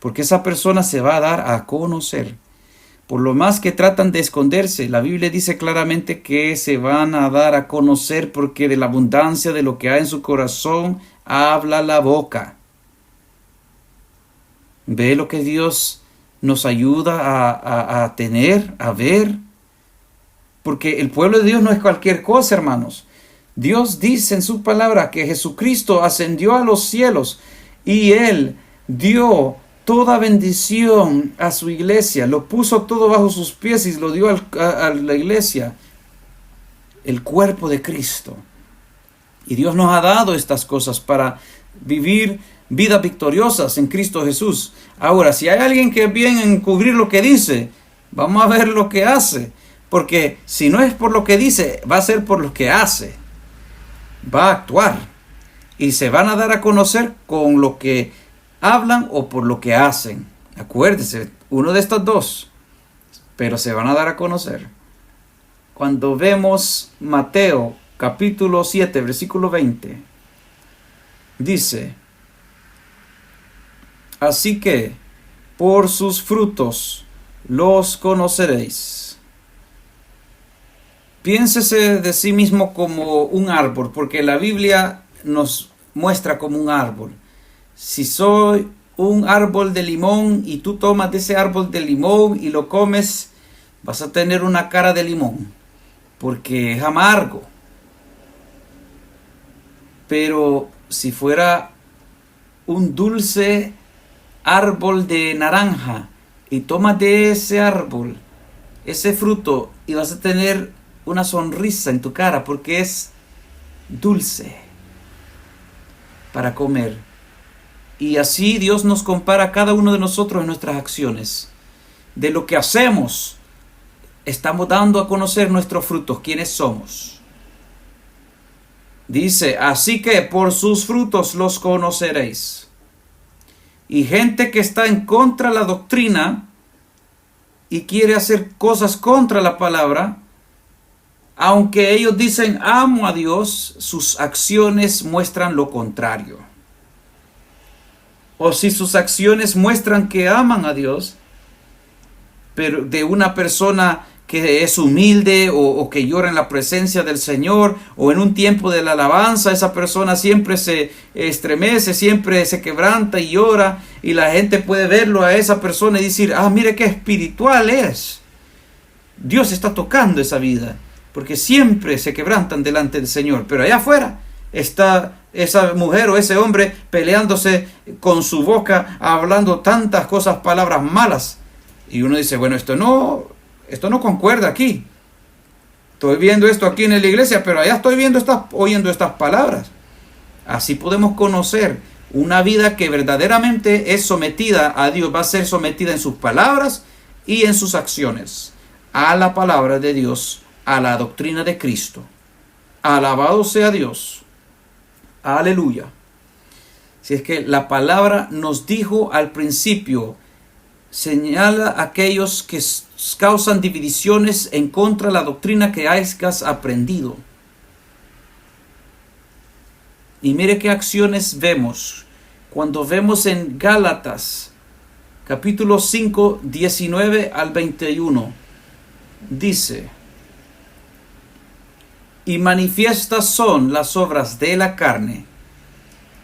Porque esa persona se va a dar a conocer. Por lo más que tratan de esconderse, la Biblia dice claramente que se van a dar a conocer porque de la abundancia de lo que hay en su corazón habla la boca. Ve lo que Dios nos ayuda a tener, a ver. Porque el pueblo de Dios no es cualquier cosa, hermanos. Dios dice en su palabra que Jesucristo ascendió a los cielos y Él dio toda bendición a su iglesia, lo puso todo bajo sus pies y lo dio a la iglesia, el cuerpo de Cristo. Y Dios nos ha dado estas cosas para vivir vidas victoriosas en Cristo Jesús. Ahora, si hay alguien que viene a encubrir lo que dice, vamos a ver lo que hace. Porque si no es por lo que dice, va a ser por lo que hace. Va a actuar. y se van a dar a conocer con lo que hablan o por lo que hacen. Acuérdese, uno de estos dos, pero se van a dar a conocer. Cuando vemos Mateo capítulo 7, versículo 20, dice: así que por sus frutos los conoceréis. Piénsese de sí mismo como un árbol, porque la Biblia nos muestra como un árbol. Si soy un árbol de limón y tú tomas de ese árbol de limón y lo comes, vas a tener una cara de limón, porque es amargo. Pero si fuera un dulce árbol de naranja y tomas de ese árbol, ese fruto, y vas a tener una sonrisa en tu cara porque es dulce para comer. Y así Dios nos compara a cada uno de nosotros en nuestras acciones. De lo que hacemos, estamos dando a conocer nuestros frutos, quiénes somos. Dice: así que por sus frutos los conoceréis. Y gente que está en contra de la doctrina y quiere hacer cosas contra la palabra, aunque ellos dicen amo a Dios, sus acciones muestran lo contrario. O si sus acciones muestran que aman a Dios, pero de una persona que es humilde o que llora en la presencia del Señor, o en un tiempo de la alabanza, esa persona siempre se estremece, siempre se quebranta y llora, y la gente puede verlo a esa persona y decir: ah, mire qué espiritual es. Dios está tocando esa vida, porque siempre se quebrantan delante del Señor. Pero allá afuera está esa mujer o ese hombre peleándose con su boca, hablando tantas cosas, palabras malas. Y uno dice: bueno, esto no concuerda aquí. Estoy viendo esto aquí en la iglesia, pero allá estoy oyendo estas palabras. Así podemos conocer una vida que verdaderamente es sometida a Dios. Va a ser sometida en sus palabras y en sus acciones a la palabra de Dios, a la doctrina de Cristo. Alabado sea Dios. Aleluya. Si es que la palabra nos dijo al principio, señala a aquellos que causan divisiones en contra de la doctrina que hayas aprendido. Y mire qué acciones vemos cuando vemos en Gálatas capítulo 5, 19 al 21. Dice: y manifiestas son las obras de la carne.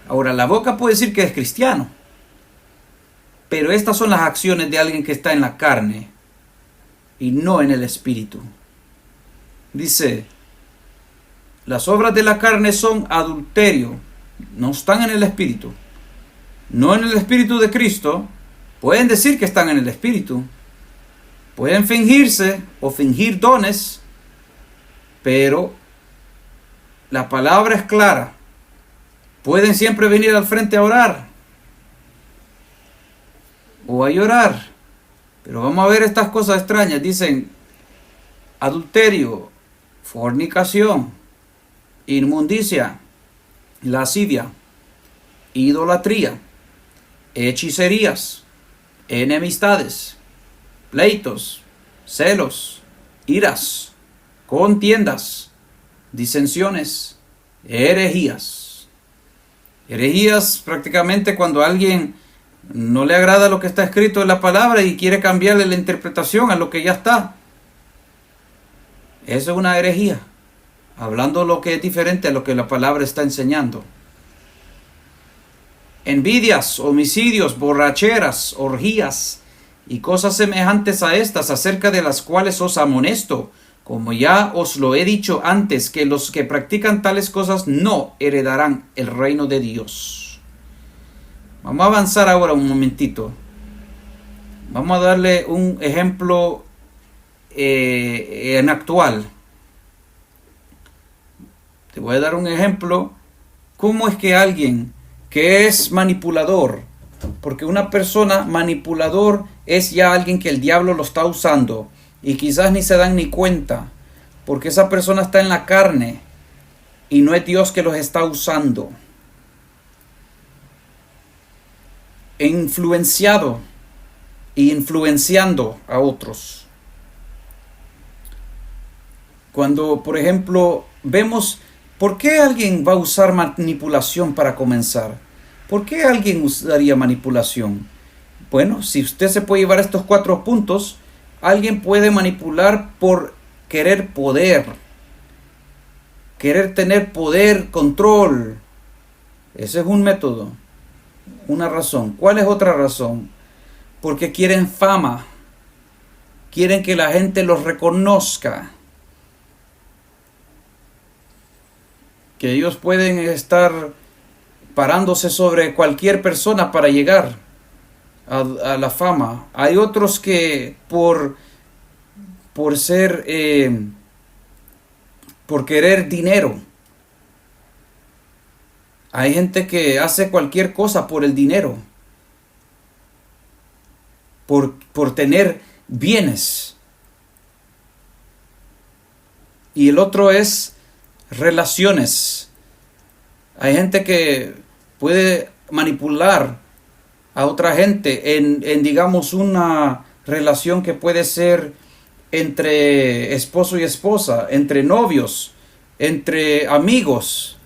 Ahora, la boca puede decir que es cristiano, pero estas son las acciones de alguien que está en la carne y no en el espíritu. Dice: las obras de la carne son adulterio, no están en el espíritu, no en el espíritu de Cristo. Pueden decir que están en el espíritu, pueden fingirse o fingir dones, pero la palabra es clara. Pueden siempre venir al frente a orar o a llorar, pero vamos a ver estas cosas extrañas. Dicen: adulterio, fornicación, inmundicia, lascivia, idolatría, hechicerías, enemistades, pleitos, celos, iras, contiendas, disensiones, herejías. Herejías prácticamente cuando a alguien no le agrada lo que está escrito en la palabra y quiere cambiarle la interpretación a lo que ya está. Eso es una herejía, hablando lo que es diferente a lo que la palabra está enseñando. Envidias, homicidios, borracheras, orgías y cosas semejantes a estas, acerca de las cuales os amonesto, como ya os lo he dicho antes, que los que practican tales cosas no heredarán el reino de Dios. Vamos a avanzar ahora un momentito. Vamos a darle un ejemplo en actual. Te voy a dar un ejemplo. ¿Cómo es que alguien que es manipulador, porque una persona manipulador es ya alguien que el diablo lo está usando y quizás ni se dan ni cuenta, porque esa persona está en la carne y no es Dios que los está usando? influenciado e influenciando a otros. Cuando, por ejemplo, vemos por qué alguien va a usar manipulación para comenzar. ¿Por qué alguien usaría manipulación? Bueno, si usted se puede llevar estos 4 puntos, alguien puede manipular por querer poder, querer tener poder, control. Ese es un método, una razón. ¿Cuál es otra razón? Porque quieren fama, quieren que la gente los reconozca, que ellos pueden estar parándose sobre cualquier persona para llegar a la fama. Hay otros que por ser, por querer dinero. Hay gente que hace cualquier cosa por el dinero, por tener bienes. Y el otro es relaciones. Hay gente que puede manipular a otra gente en digamos una relación que puede ser entre esposo y esposa, entre novios, entre amigos.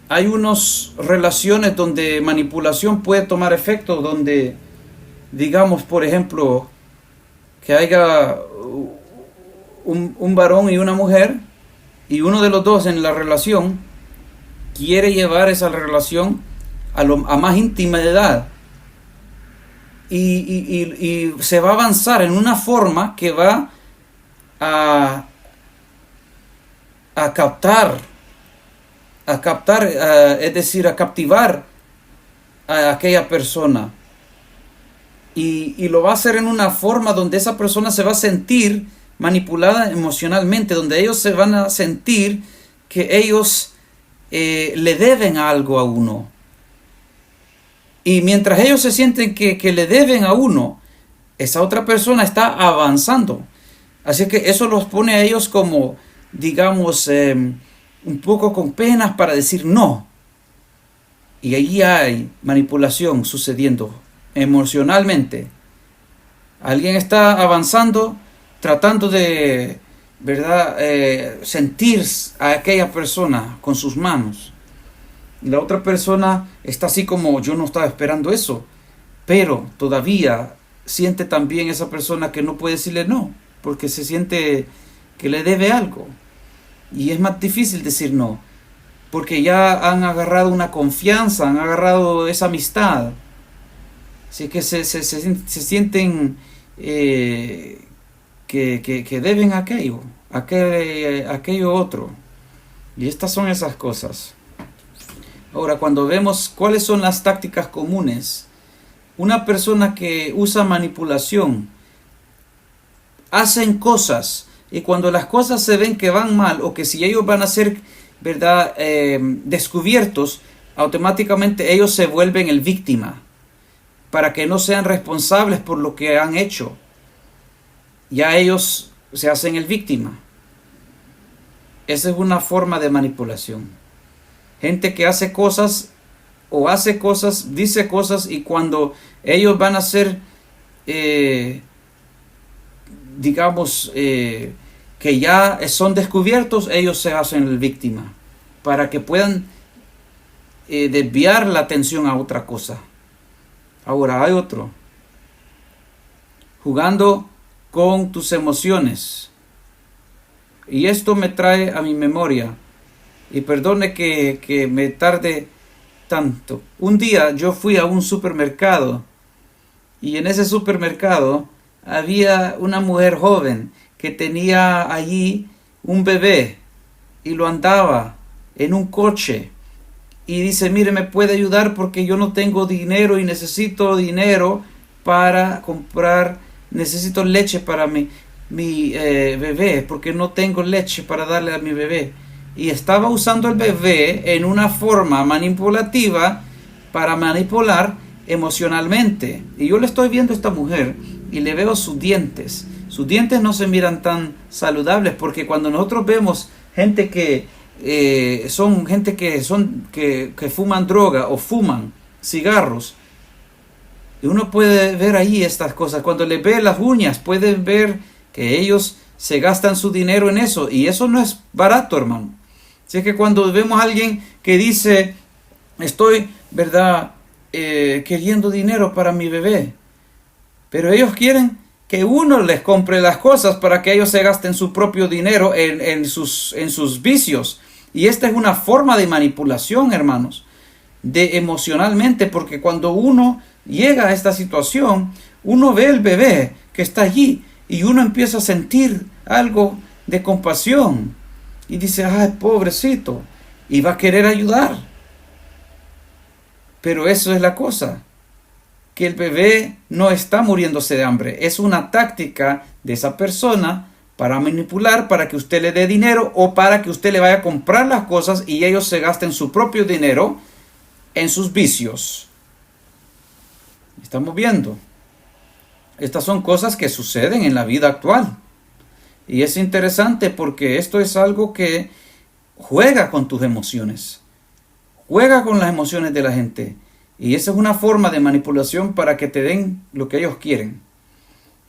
Hay unas relaciones donde manipulación puede tomar efecto, donde digamos, por ejemplo, que haya un varón y una mujer, y uno de los dos en la relación quiere llevar esa relación a más intimidad, y se va a avanzar en una forma que va a captar, es decir, a captivar a aquella persona, y lo va a hacer en una forma donde esa persona se va a sentir manipulada emocionalmente, donde ellos se van a sentir que ellos le deben algo a uno. Y mientras ellos se sienten que le deben a uno, esa otra persona está avanzando. Así que eso los pone a ellos como, digamos, un poco con penas para decir no. Y allí hay manipulación sucediendo emocionalmente. Alguien está avanzando, tratando de, ¿verdad?, sentir a aquella persona con sus manos. La otra persona está así como, yo no estaba esperando eso, pero todavía siente también esa persona que no puede decirle no, porque se siente que le debe algo. Y es más difícil decir no, porque ya han agarrado una confianza, han agarrado esa amistad. Así que se sienten que deben aquello otro. Y estas son esas cosas. Ahora, cuando vemos cuáles son las tácticas comunes, una persona que usa manipulación, hacen cosas, y cuando las cosas se ven que van mal, o que si ellos van a ser, ¿verdad?, descubiertos, automáticamente ellos se vuelven el víctima, para que no sean responsables por lo que han hecho. Ya ellos se hacen el víctima. Esa es una forma de manipulación. Gente que hace cosas, dice cosas, y cuando ellos van a ser, digamos, que ya son descubiertos, ellos se hacen el víctima, para que puedan desviar la atención a otra cosa. Ahora hay otro. Jugando con tus emociones. Y esto me trae a mi memoria, y perdone que me tarde tanto. Un día yo fui a un supermercado, y en ese supermercado había una mujer joven que tenía allí un bebé, y lo andaba en un coche, y dice, mire, me puede ayudar porque yo no tengo dinero y necesito dinero para comprar, necesito leche para mi bebé, porque no tengo leche para darle a mi bebé. Y estaba usando el bebé en una forma manipulativa para manipular emocionalmente. Y yo le estoy viendo a esta mujer y le veo sus dientes. Sus dientes no se miran tan saludables, porque cuando nosotros vemos gente que fuman droga o fuman cigarros. Y uno puede ver ahí estas cosas. Cuando les ve las uñas, pueden ver que ellos se gastan su dinero en eso. Y eso no es barato, hermano. Así que cuando vemos a alguien que dice, estoy, ¿verdad?, queriendo dinero para mi bebé. Pero ellos quieren que uno les compre las cosas para que ellos se gasten su propio dinero en sus vicios. Y esta es una forma de manipulación, hermanos, de emocionalmente, porque cuando uno llega a esta situación, uno ve el bebé que está allí y uno empieza a sentir algo de compasión y dice, ay, pobrecito, y va a querer ayudar. Pero eso es la cosa, que el bebé no está muriéndose de hambre. Es una táctica de esa persona para manipular, para que usted le dé dinero o para que usted le vaya a comprar las cosas y ellos se gasten su propio dinero en sus vicios. Estamos viendo. Estas son cosas que suceden en la vida actual. Y es interesante porque esto es algo que juega con tus emociones. Juega con las emociones de la gente. Y esa es una forma de manipulación para que te den lo que ellos quieren.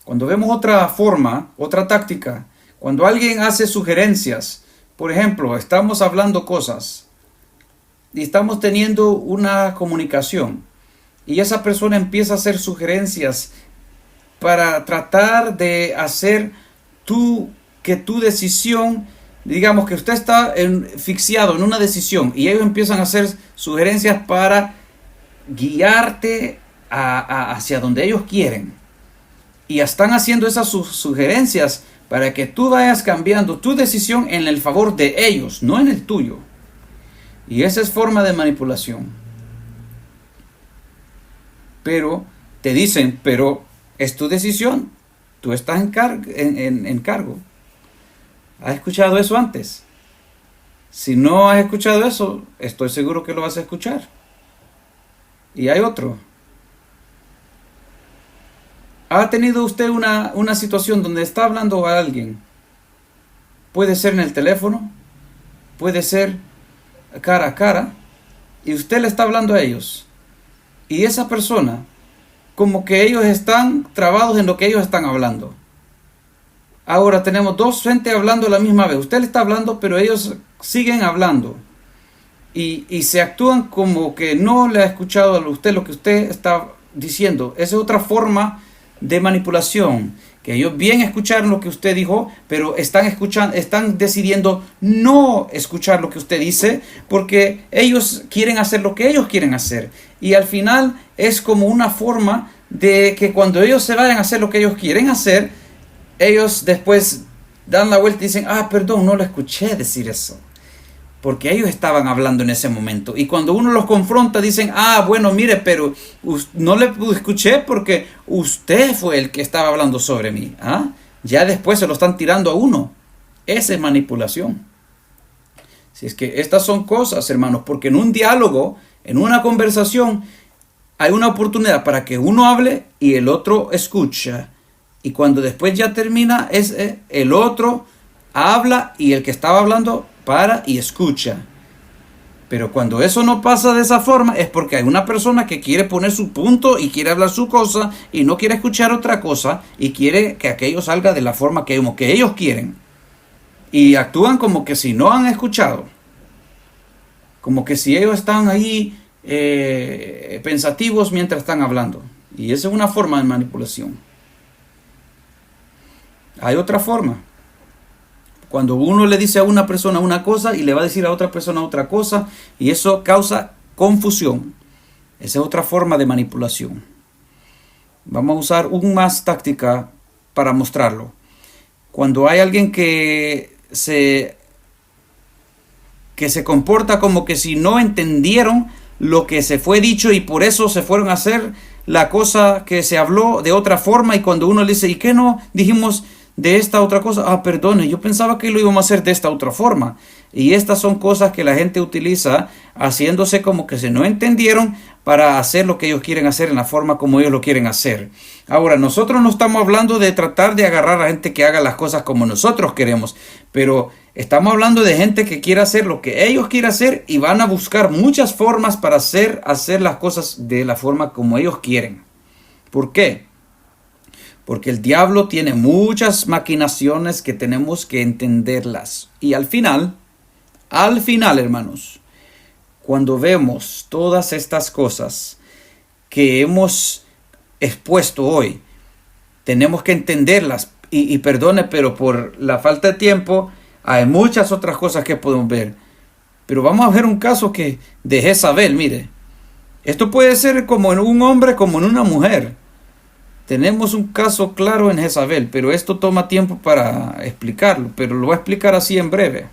Cuando vemos otra forma, otra táctica, cuando alguien hace sugerencias, por ejemplo, estamos hablando cosas y estamos teniendo una comunicación y esa persona empieza a hacer sugerencias para tratar de hacer que tu decisión, digamos que usted está asfixiado en una decisión y ellos empiezan a hacer sugerencias para guiarte hacia donde ellos quieren. Y están haciendo esas sugerencias para que tú vayas cambiando tu decisión en el favor de ellos, no en el tuyo. Y esa es forma de manipulación. Pero te dicen, pero es tu decisión, tú estás en cargo. ¿Has escuchado eso antes? Si no has escuchado eso, estoy seguro que lo vas a escuchar. Y hay otro. ¿Ha tenido usted una situación donde está hablando a alguien? Puede ser en el teléfono, puede ser cara a cara, y usted le está hablando a ellos. Y esa persona, como que ellos están trabados en lo que ellos están hablando. Ahora tenemos dos gente hablando a la misma vez. Usted le está hablando, pero ellos siguen hablando. Y se actúan como que no le ha escuchado a usted lo que usted está diciendo. Esa es otra forma de manipulación, que ellos bien escucharon lo que usted dijo, pero están decidiendo no escuchar lo que usted dice, porque ellos quieren hacer lo que ellos quieren hacer. Y al final es como una forma de que cuando ellos se vayan a hacer lo que ellos quieren hacer, ellos después dan la vuelta y dicen, perdón, no lo escuché decir eso, porque ellos estaban hablando en ese momento. Y cuando uno los confronta, dicen, bueno, mire, pero no le escuché porque usted fue el que estaba hablando sobre mí. Ya después se lo están tirando a uno. Esa es manipulación. Si es que estas son cosas, hermanos, porque en un diálogo, en una conversación, hay una oportunidad para que uno hable y el otro escucha. Y cuando después ya termina, el otro habla y el que estaba hablando para y escucha. Pero cuando eso no pasa de esa forma, es porque hay una persona que quiere poner su punto y quiere hablar su cosa y no quiere escuchar otra cosa y quiere que aquello salga de la forma que ellos quieren. Y actúan como que si no han escuchado. Como que si ellos están ahí pensativos mientras están hablando. Y esa es una forma de manipulación. Hay otra forma. Cuando uno le dice a una persona una cosa y le va a decir a otra persona otra cosa, y eso causa confusión. Esa es otra forma de manipulación. Vamos a usar una más táctica para mostrarlo. Cuando hay alguien que se comporta como que si no entendieron lo que se fue dicho y por eso se fueron a hacer la cosa que se habló de otra forma, y cuando uno le dice, ¿y qué no dijimos de esta otra cosa? Perdone, yo pensaba que lo íbamos a hacer de esta otra forma. Y estas son cosas que la gente utiliza haciéndose como que se no entendieron para hacer lo que ellos quieren hacer en la forma como ellos lo quieren hacer. Ahora, nosotros no estamos hablando de tratar de agarrar a gente que haga las cosas como nosotros queremos, pero Estamos hablando de gente que quiere hacer lo que ellos quieren hacer y van a buscar muchas formas para hacer las cosas de la forma como ellos quieren. ¿Por qué? Porque el diablo tiene muchas maquinaciones que tenemos que entenderlas. Y al final, hermanos, cuando vemos todas estas cosas que hemos expuesto hoy, tenemos que entenderlas. Y perdone, pero por la falta de tiempo, hay muchas otras cosas que podemos ver. Pero vamos a ver un caso de Jezabel, mire. Esto puede ser como en un hombre, como en una mujer. Tenemos un caso claro en Jezabel, pero esto toma tiempo para explicarlo. Pero lo voy a explicar así en breve.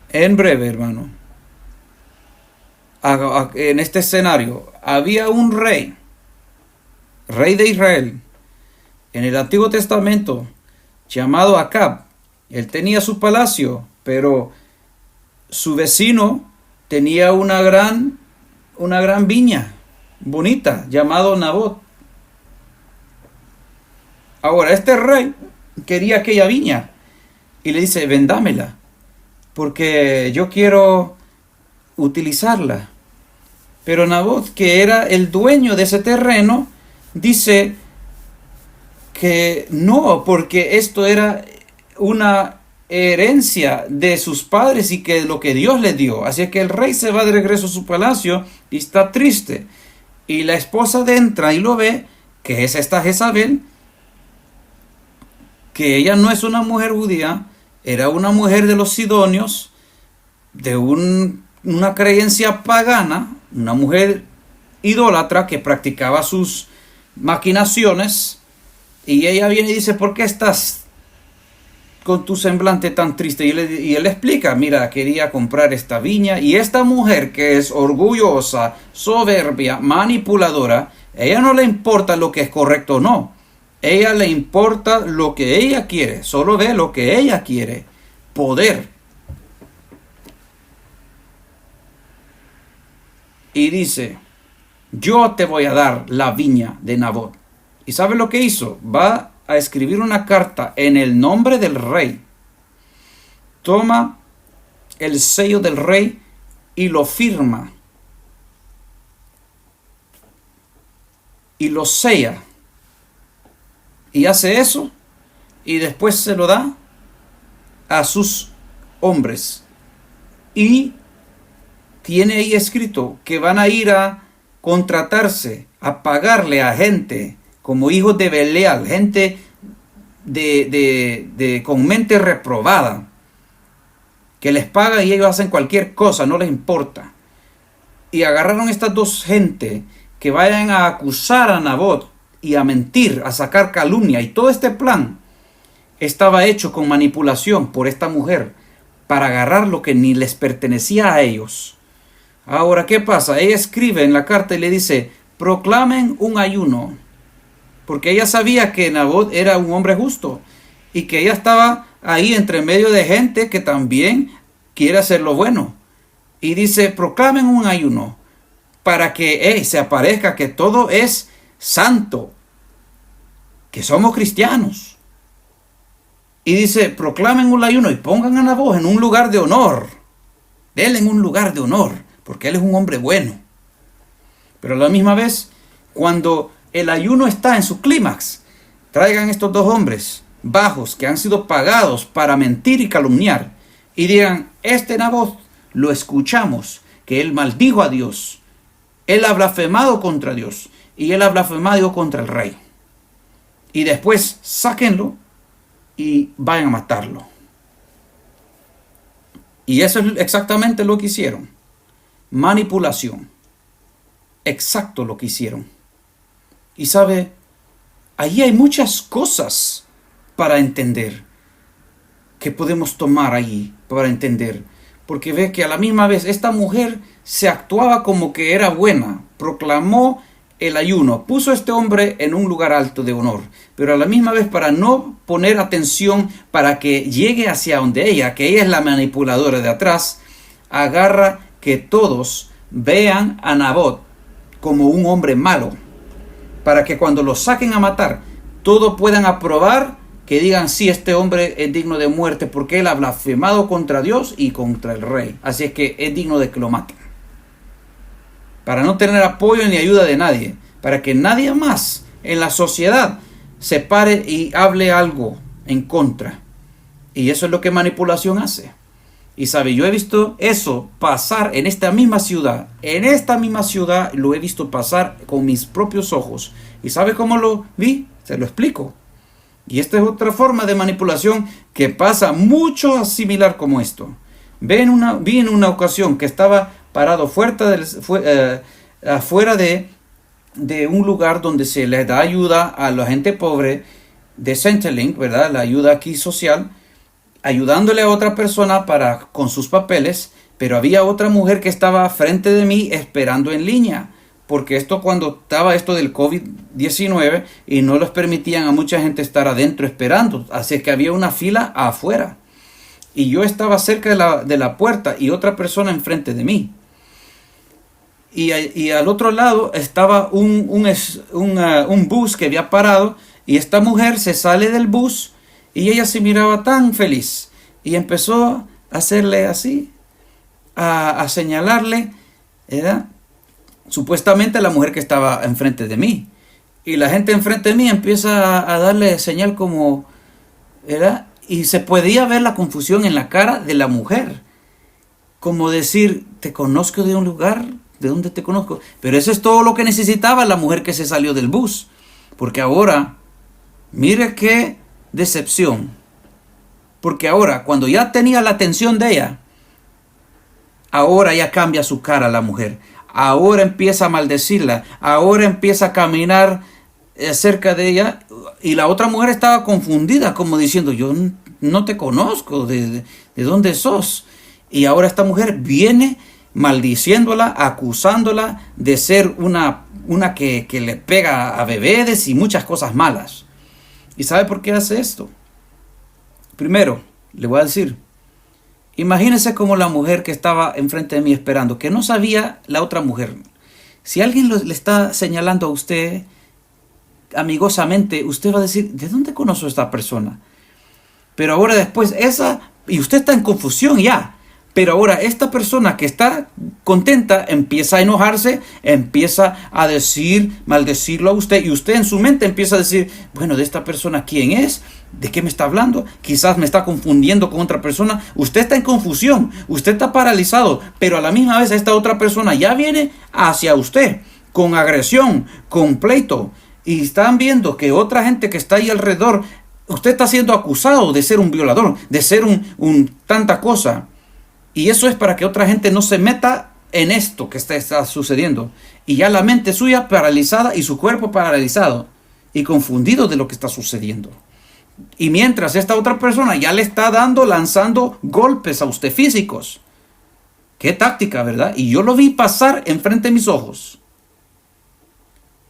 En breve, hermano. En este escenario, había un rey de Israel, en el Antiguo Testamento, llamado Acab. Él tenía su palacio, pero su vecino tenía una gran viña bonita, llamado Nabot. Ahora, este rey quería aquella viña y le dice, vendámela, porque yo quiero utilizarla. Pero Nabot, que era el dueño de ese terreno, dice que no, porque esto era una herencia de sus padres y que lo que Dios le dio. Así que el rey se va de regreso a su palacio y está triste. Y la esposa entra y lo ve, que es esta Jezabel, que ella no es una mujer judía, era una mujer de los sidonios, de una creencia pagana, una mujer idólatra que practicaba sus maquinaciones. Y ella viene y dice, ¿por qué estás con tu semblante tan triste? Y él explica, mira, quería comprar esta viña. Y esta mujer que es orgullosa, soberbia, manipuladora, ella no le importa lo que es correcto o no. Ella le importa lo que ella quiere. Solo ve lo que ella quiere. Poder. Y dice, yo te voy a dar la viña de Nabot. ¿Y sabe lo que hizo? Va a escribir una carta en el nombre del rey. Toma el sello del rey y lo firma. Y lo sella. Y hace eso. Y después se lo da a sus hombres. Y tiene ahí escrito que van a ir a contratarse, a pagarle a gente como hijos de Belial, gente con mente reprobada, que les paga y ellos hacen cualquier cosa, no les importa. Y agarraron estas dos gente que vayan a acusar a Nabot y a mentir, a sacar calumnia. Y todo este plan estaba hecho con manipulación por esta mujer para agarrar lo que ni les pertenecía a ellos. Ahora, ¿qué pasa? Ella escribe en la carta y le dice, proclamen un ayuno. Porque ella sabía que Nabot era un hombre justo y que ella estaba ahí entre medio de gente que también quiere hacer lo bueno. Y dice, proclamen un ayuno para que se aparezca que todo es santo, que somos cristianos. Y dice, proclamen un ayuno y pongan a Nabot en un lugar de honor. Denle en un lugar de honor, porque él es un hombre bueno. Pero a la misma vez, cuando el ayuno está en su clímax, traigan estos dos hombres bajos que han sido pagados para mentir y calumniar y digan, este Nabot lo escuchamos, que él maldijo a Dios, él ha blasfemado contra Dios y él ha blasfemado contra el rey. Y después sáquenlo y vayan a matarlo. Y eso es exactamente lo que hicieron. Manipulación. Exacto lo que hicieron. Y sabe, ahí hay muchas cosas para entender, que podemos tomar ahí para entender. Porque ve que a la misma vez esta mujer se actuaba como que era buena, proclamó el ayuno, puso a este hombre en un lugar alto de honor, pero a la misma vez para no poner atención para que llegue hacia donde ella, que ella es la manipuladora de atrás, agarra que todos vean a Nabot como un hombre malo, para que cuando lo saquen a matar, todos puedan aprobar que digan, sí, este hombre es digno de muerte porque él ha blasfemado contra Dios y contra el rey. Así es que es digno de que lo maten. Para no tener apoyo ni ayuda de nadie. Para que nadie más en la sociedad se pare y hable algo en contra. Y eso es lo que manipulación hace. Y sabe, yo he visto eso pasar en esta misma ciudad. En esta misma ciudad lo he visto pasar con mis propios ojos. ¿Y sabe cómo lo vi? Se lo explico. Y esta es otra forma de manipulación que pasa mucho similar como esto. Vi en una ocasión que estaba parado afuera de un lugar donde se le da ayuda a la gente pobre de Centrelink, ¿verdad? La ayuda aquí social, ayudándole a otra persona con sus papeles, pero había otra mujer que estaba frente de mí esperando en línea. Porque cuando estaba esto del COVID-19 y no les permitían a mucha gente estar adentro esperando. Así que había una fila afuera. Y yo estaba cerca de la puerta y otra persona enfrente de mí. Y al otro lado estaba un bus que había parado. Y esta mujer se sale del bus y ella se miraba tan feliz. Y empezó a hacerle así, a señalarle, ¿verdad? Supuestamente la mujer que estaba enfrente de mí. Y la gente enfrente de mí empieza a darle señal como, ¿verdad? Y se podía ver la confusión en la cara de la mujer. Como decir, te conozco de un lugar, ¿de dónde te conozco? Pero eso es todo lo que necesitaba la mujer que se salió del bus. Porque ahora, mire qué decepción. Porque ahora, cuando ya tenía la atención de ella, ahora ya cambia su cara la mujer. Ahora empieza a maldecirla. Ahora empieza a caminar cerca de ella. Y la otra mujer estaba confundida, como diciendo, yo no te conozco. ¿De dónde sos? Y ahora esta mujer viene maldiciéndola, acusándola de ser una que le pega a bebés y muchas cosas malas. ¿Y sabe por qué hace esto? Primero, le voy a decir, imagínese como la mujer que estaba enfrente de mí esperando, que no sabía la otra mujer. Si alguien le está señalando a usted amigosamente, usted va a decir, ¿de dónde conozco a esta persona? Pero ahora después y usted está en confusión ya. Pero ahora esta persona que está contenta empieza a enojarse, empieza a maldecirlo a usted. Y usted en su mente empieza a decir, bueno, de esta persona, ¿quién es? ¿De qué me está hablando? Quizás me está confundiendo con otra persona. Usted está en confusión, usted está paralizado. Pero a la misma vez esta otra persona ya viene hacia usted con agresión, con pleito. Y están viendo que otra gente que está ahí alrededor, usted está siendo acusado de ser un violador, de ser un tanta cosa. Y eso es para que otra gente no se meta en esto que está sucediendo. Y ya la mente suya paralizada y su cuerpo paralizado y confundido de lo que está sucediendo. Y mientras esta otra persona ya le está lanzando golpes a usted físicos. Qué táctica, ¿verdad? Y yo lo vi pasar enfrente de mis ojos.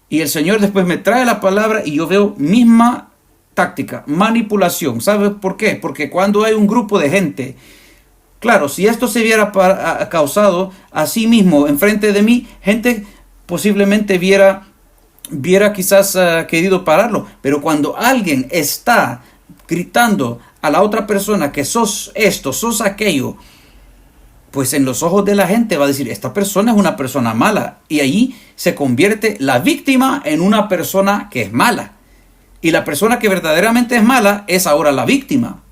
Y el Señor después me trae la palabra y yo veo misma táctica, manipulación. ¿Sabe por qué? Porque cuando hay un grupo de gente, claro, si esto se hubiera causado a sí mismo enfrente de mí, gente posiblemente viera quizás querido pararlo. Pero cuando alguien está gritando a la otra persona que sos esto, sos aquello, pues en los ojos de la gente va a decir, esta persona es una persona mala. Y allí se convierte la víctima en una persona que es mala. Y la persona que verdaderamente es mala es ahora la víctima,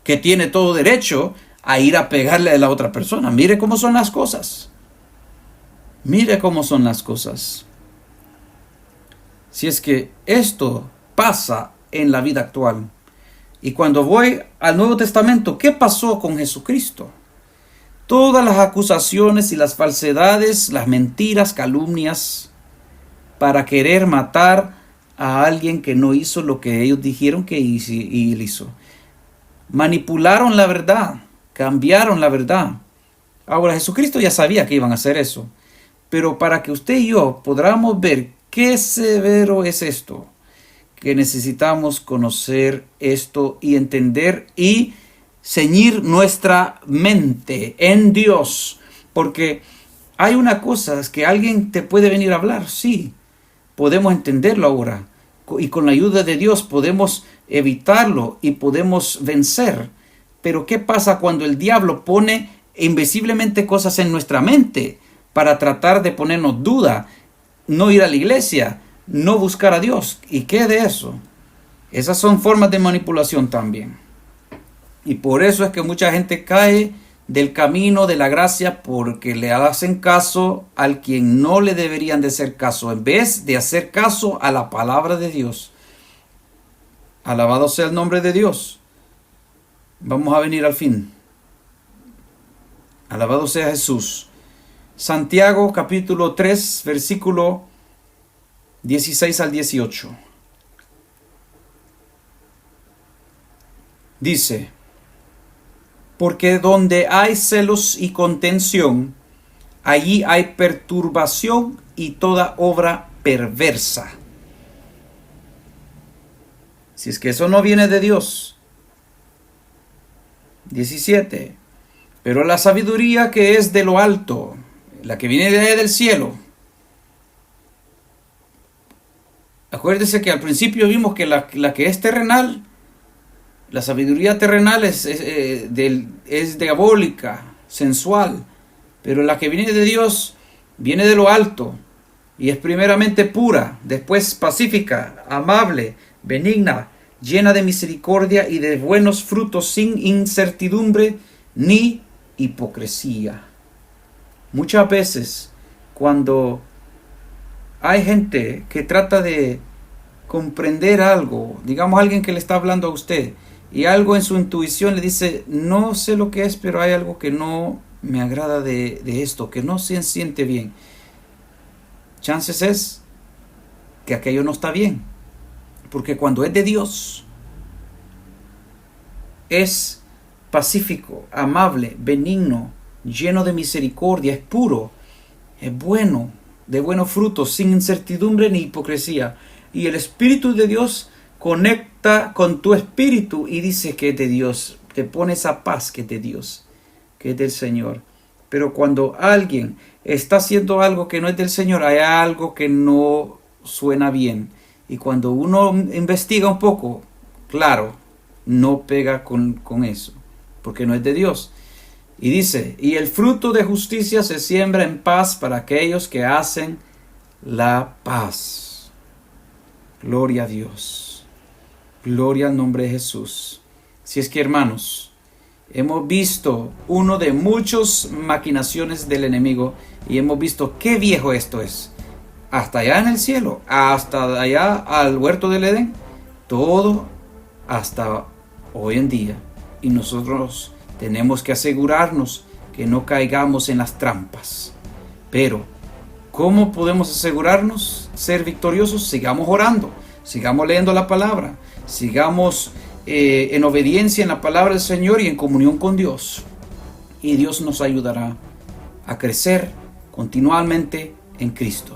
que tiene todo derecho a ir a pegarle a la otra persona. Mire cómo son las cosas. Mire cómo son las cosas. Si es que esto pasa en la vida actual. Y cuando voy al Nuevo Testamento, ¿qué pasó con Jesucristo? Todas las acusaciones y las falsedades, las mentiras, calumnias, para querer matar a alguien que no hizo lo que ellos dijeron que hizo. Manipularon la verdad, cambiaron la verdad. Ahora Jesucristo ya sabía que iban a hacer eso. Pero para que usted y yo podamos ver qué severo es esto, que necesitamos conocer esto y entender y ceñir nuestra mente en Dios. Porque hay una cosa, es que alguien te puede venir a hablar, sí, podemos entenderlo ahora. y con la ayuda de Dios podemos evitarlo y podemos vencer. Pero ¿qué pasa cuando el diablo pone invisiblemente cosas en nuestra mente para tratar de ponernos duda, no ir a la iglesia, no buscar a Dios? ¿Y qué de eso? Esas son formas de manipulación también. Y por eso es que mucha gente cae del camino de la gracia, porque le hacen caso al quien no le deberían de hacer caso, en vez de hacer caso a la palabra de Dios. Alabado sea el nombre de Dios. Vamos a venir al fin. Alabado sea Jesús. Santiago capítulo 3, versículo 16 al 18. Dice: porque donde hay celos y contención, allí hay perturbación y toda obra perversa. Si es que eso no viene de Dios. 17. Pero la sabiduría que es de lo alto, la que viene de allá del cielo. Acuérdese que al principio vimos que la que es terrenal, la sabiduría terrenal es diabólica, sensual. Pero la que viene de Dios viene de lo alto y es primeramente pura, después pacífica, amable, benigna, llena de misericordia y de buenos frutos, sin incertidumbre ni hipocresía. Muchas veces cuando hay gente que trata de comprender algo, digamos alguien que le está hablando a usted y algo en su intuición le dice: no sé lo que es, pero hay algo que no me agrada de esto, que no se siente bien. Chances es que aquello no está bien, porque cuando es de Dios es pacífico, amable, benigno, lleno de misericordia, es puro, es bueno, de buenos frutos, sin incertidumbre ni hipocresía. Y el Espíritu de Dios conecta con tu espíritu y dice que es de Dios, te pone esa paz que es de Dios, que es del Señor. Pero cuando alguien está haciendo algo que no es del Señor, hay algo que no suena bien. Y cuando uno investiga un poco, claro, no pega con eso, porque no es de Dios. Y dice: y el fruto de justicia se siembra en paz para aquellos que hacen la paz. Gloria a Dios. Gloria al nombre de Jesús. Si es que, hermanos, hemos visto uno de muchas maquinaciones del enemigo y hemos visto qué viejo esto es. Hasta allá en el cielo, hasta allá al huerto del Edén, todo hasta hoy en día. Y nosotros tenemos que asegurarnos que no caigamos en las trampas. Pero, ¿cómo podemos asegurarnos ser victoriosos? Sigamos orando, sigamos leyendo la palabra, sigamos en obediencia en la palabra del Señor y en comunión con Dios. Y Dios nos ayudará a crecer continuamente en Cristo.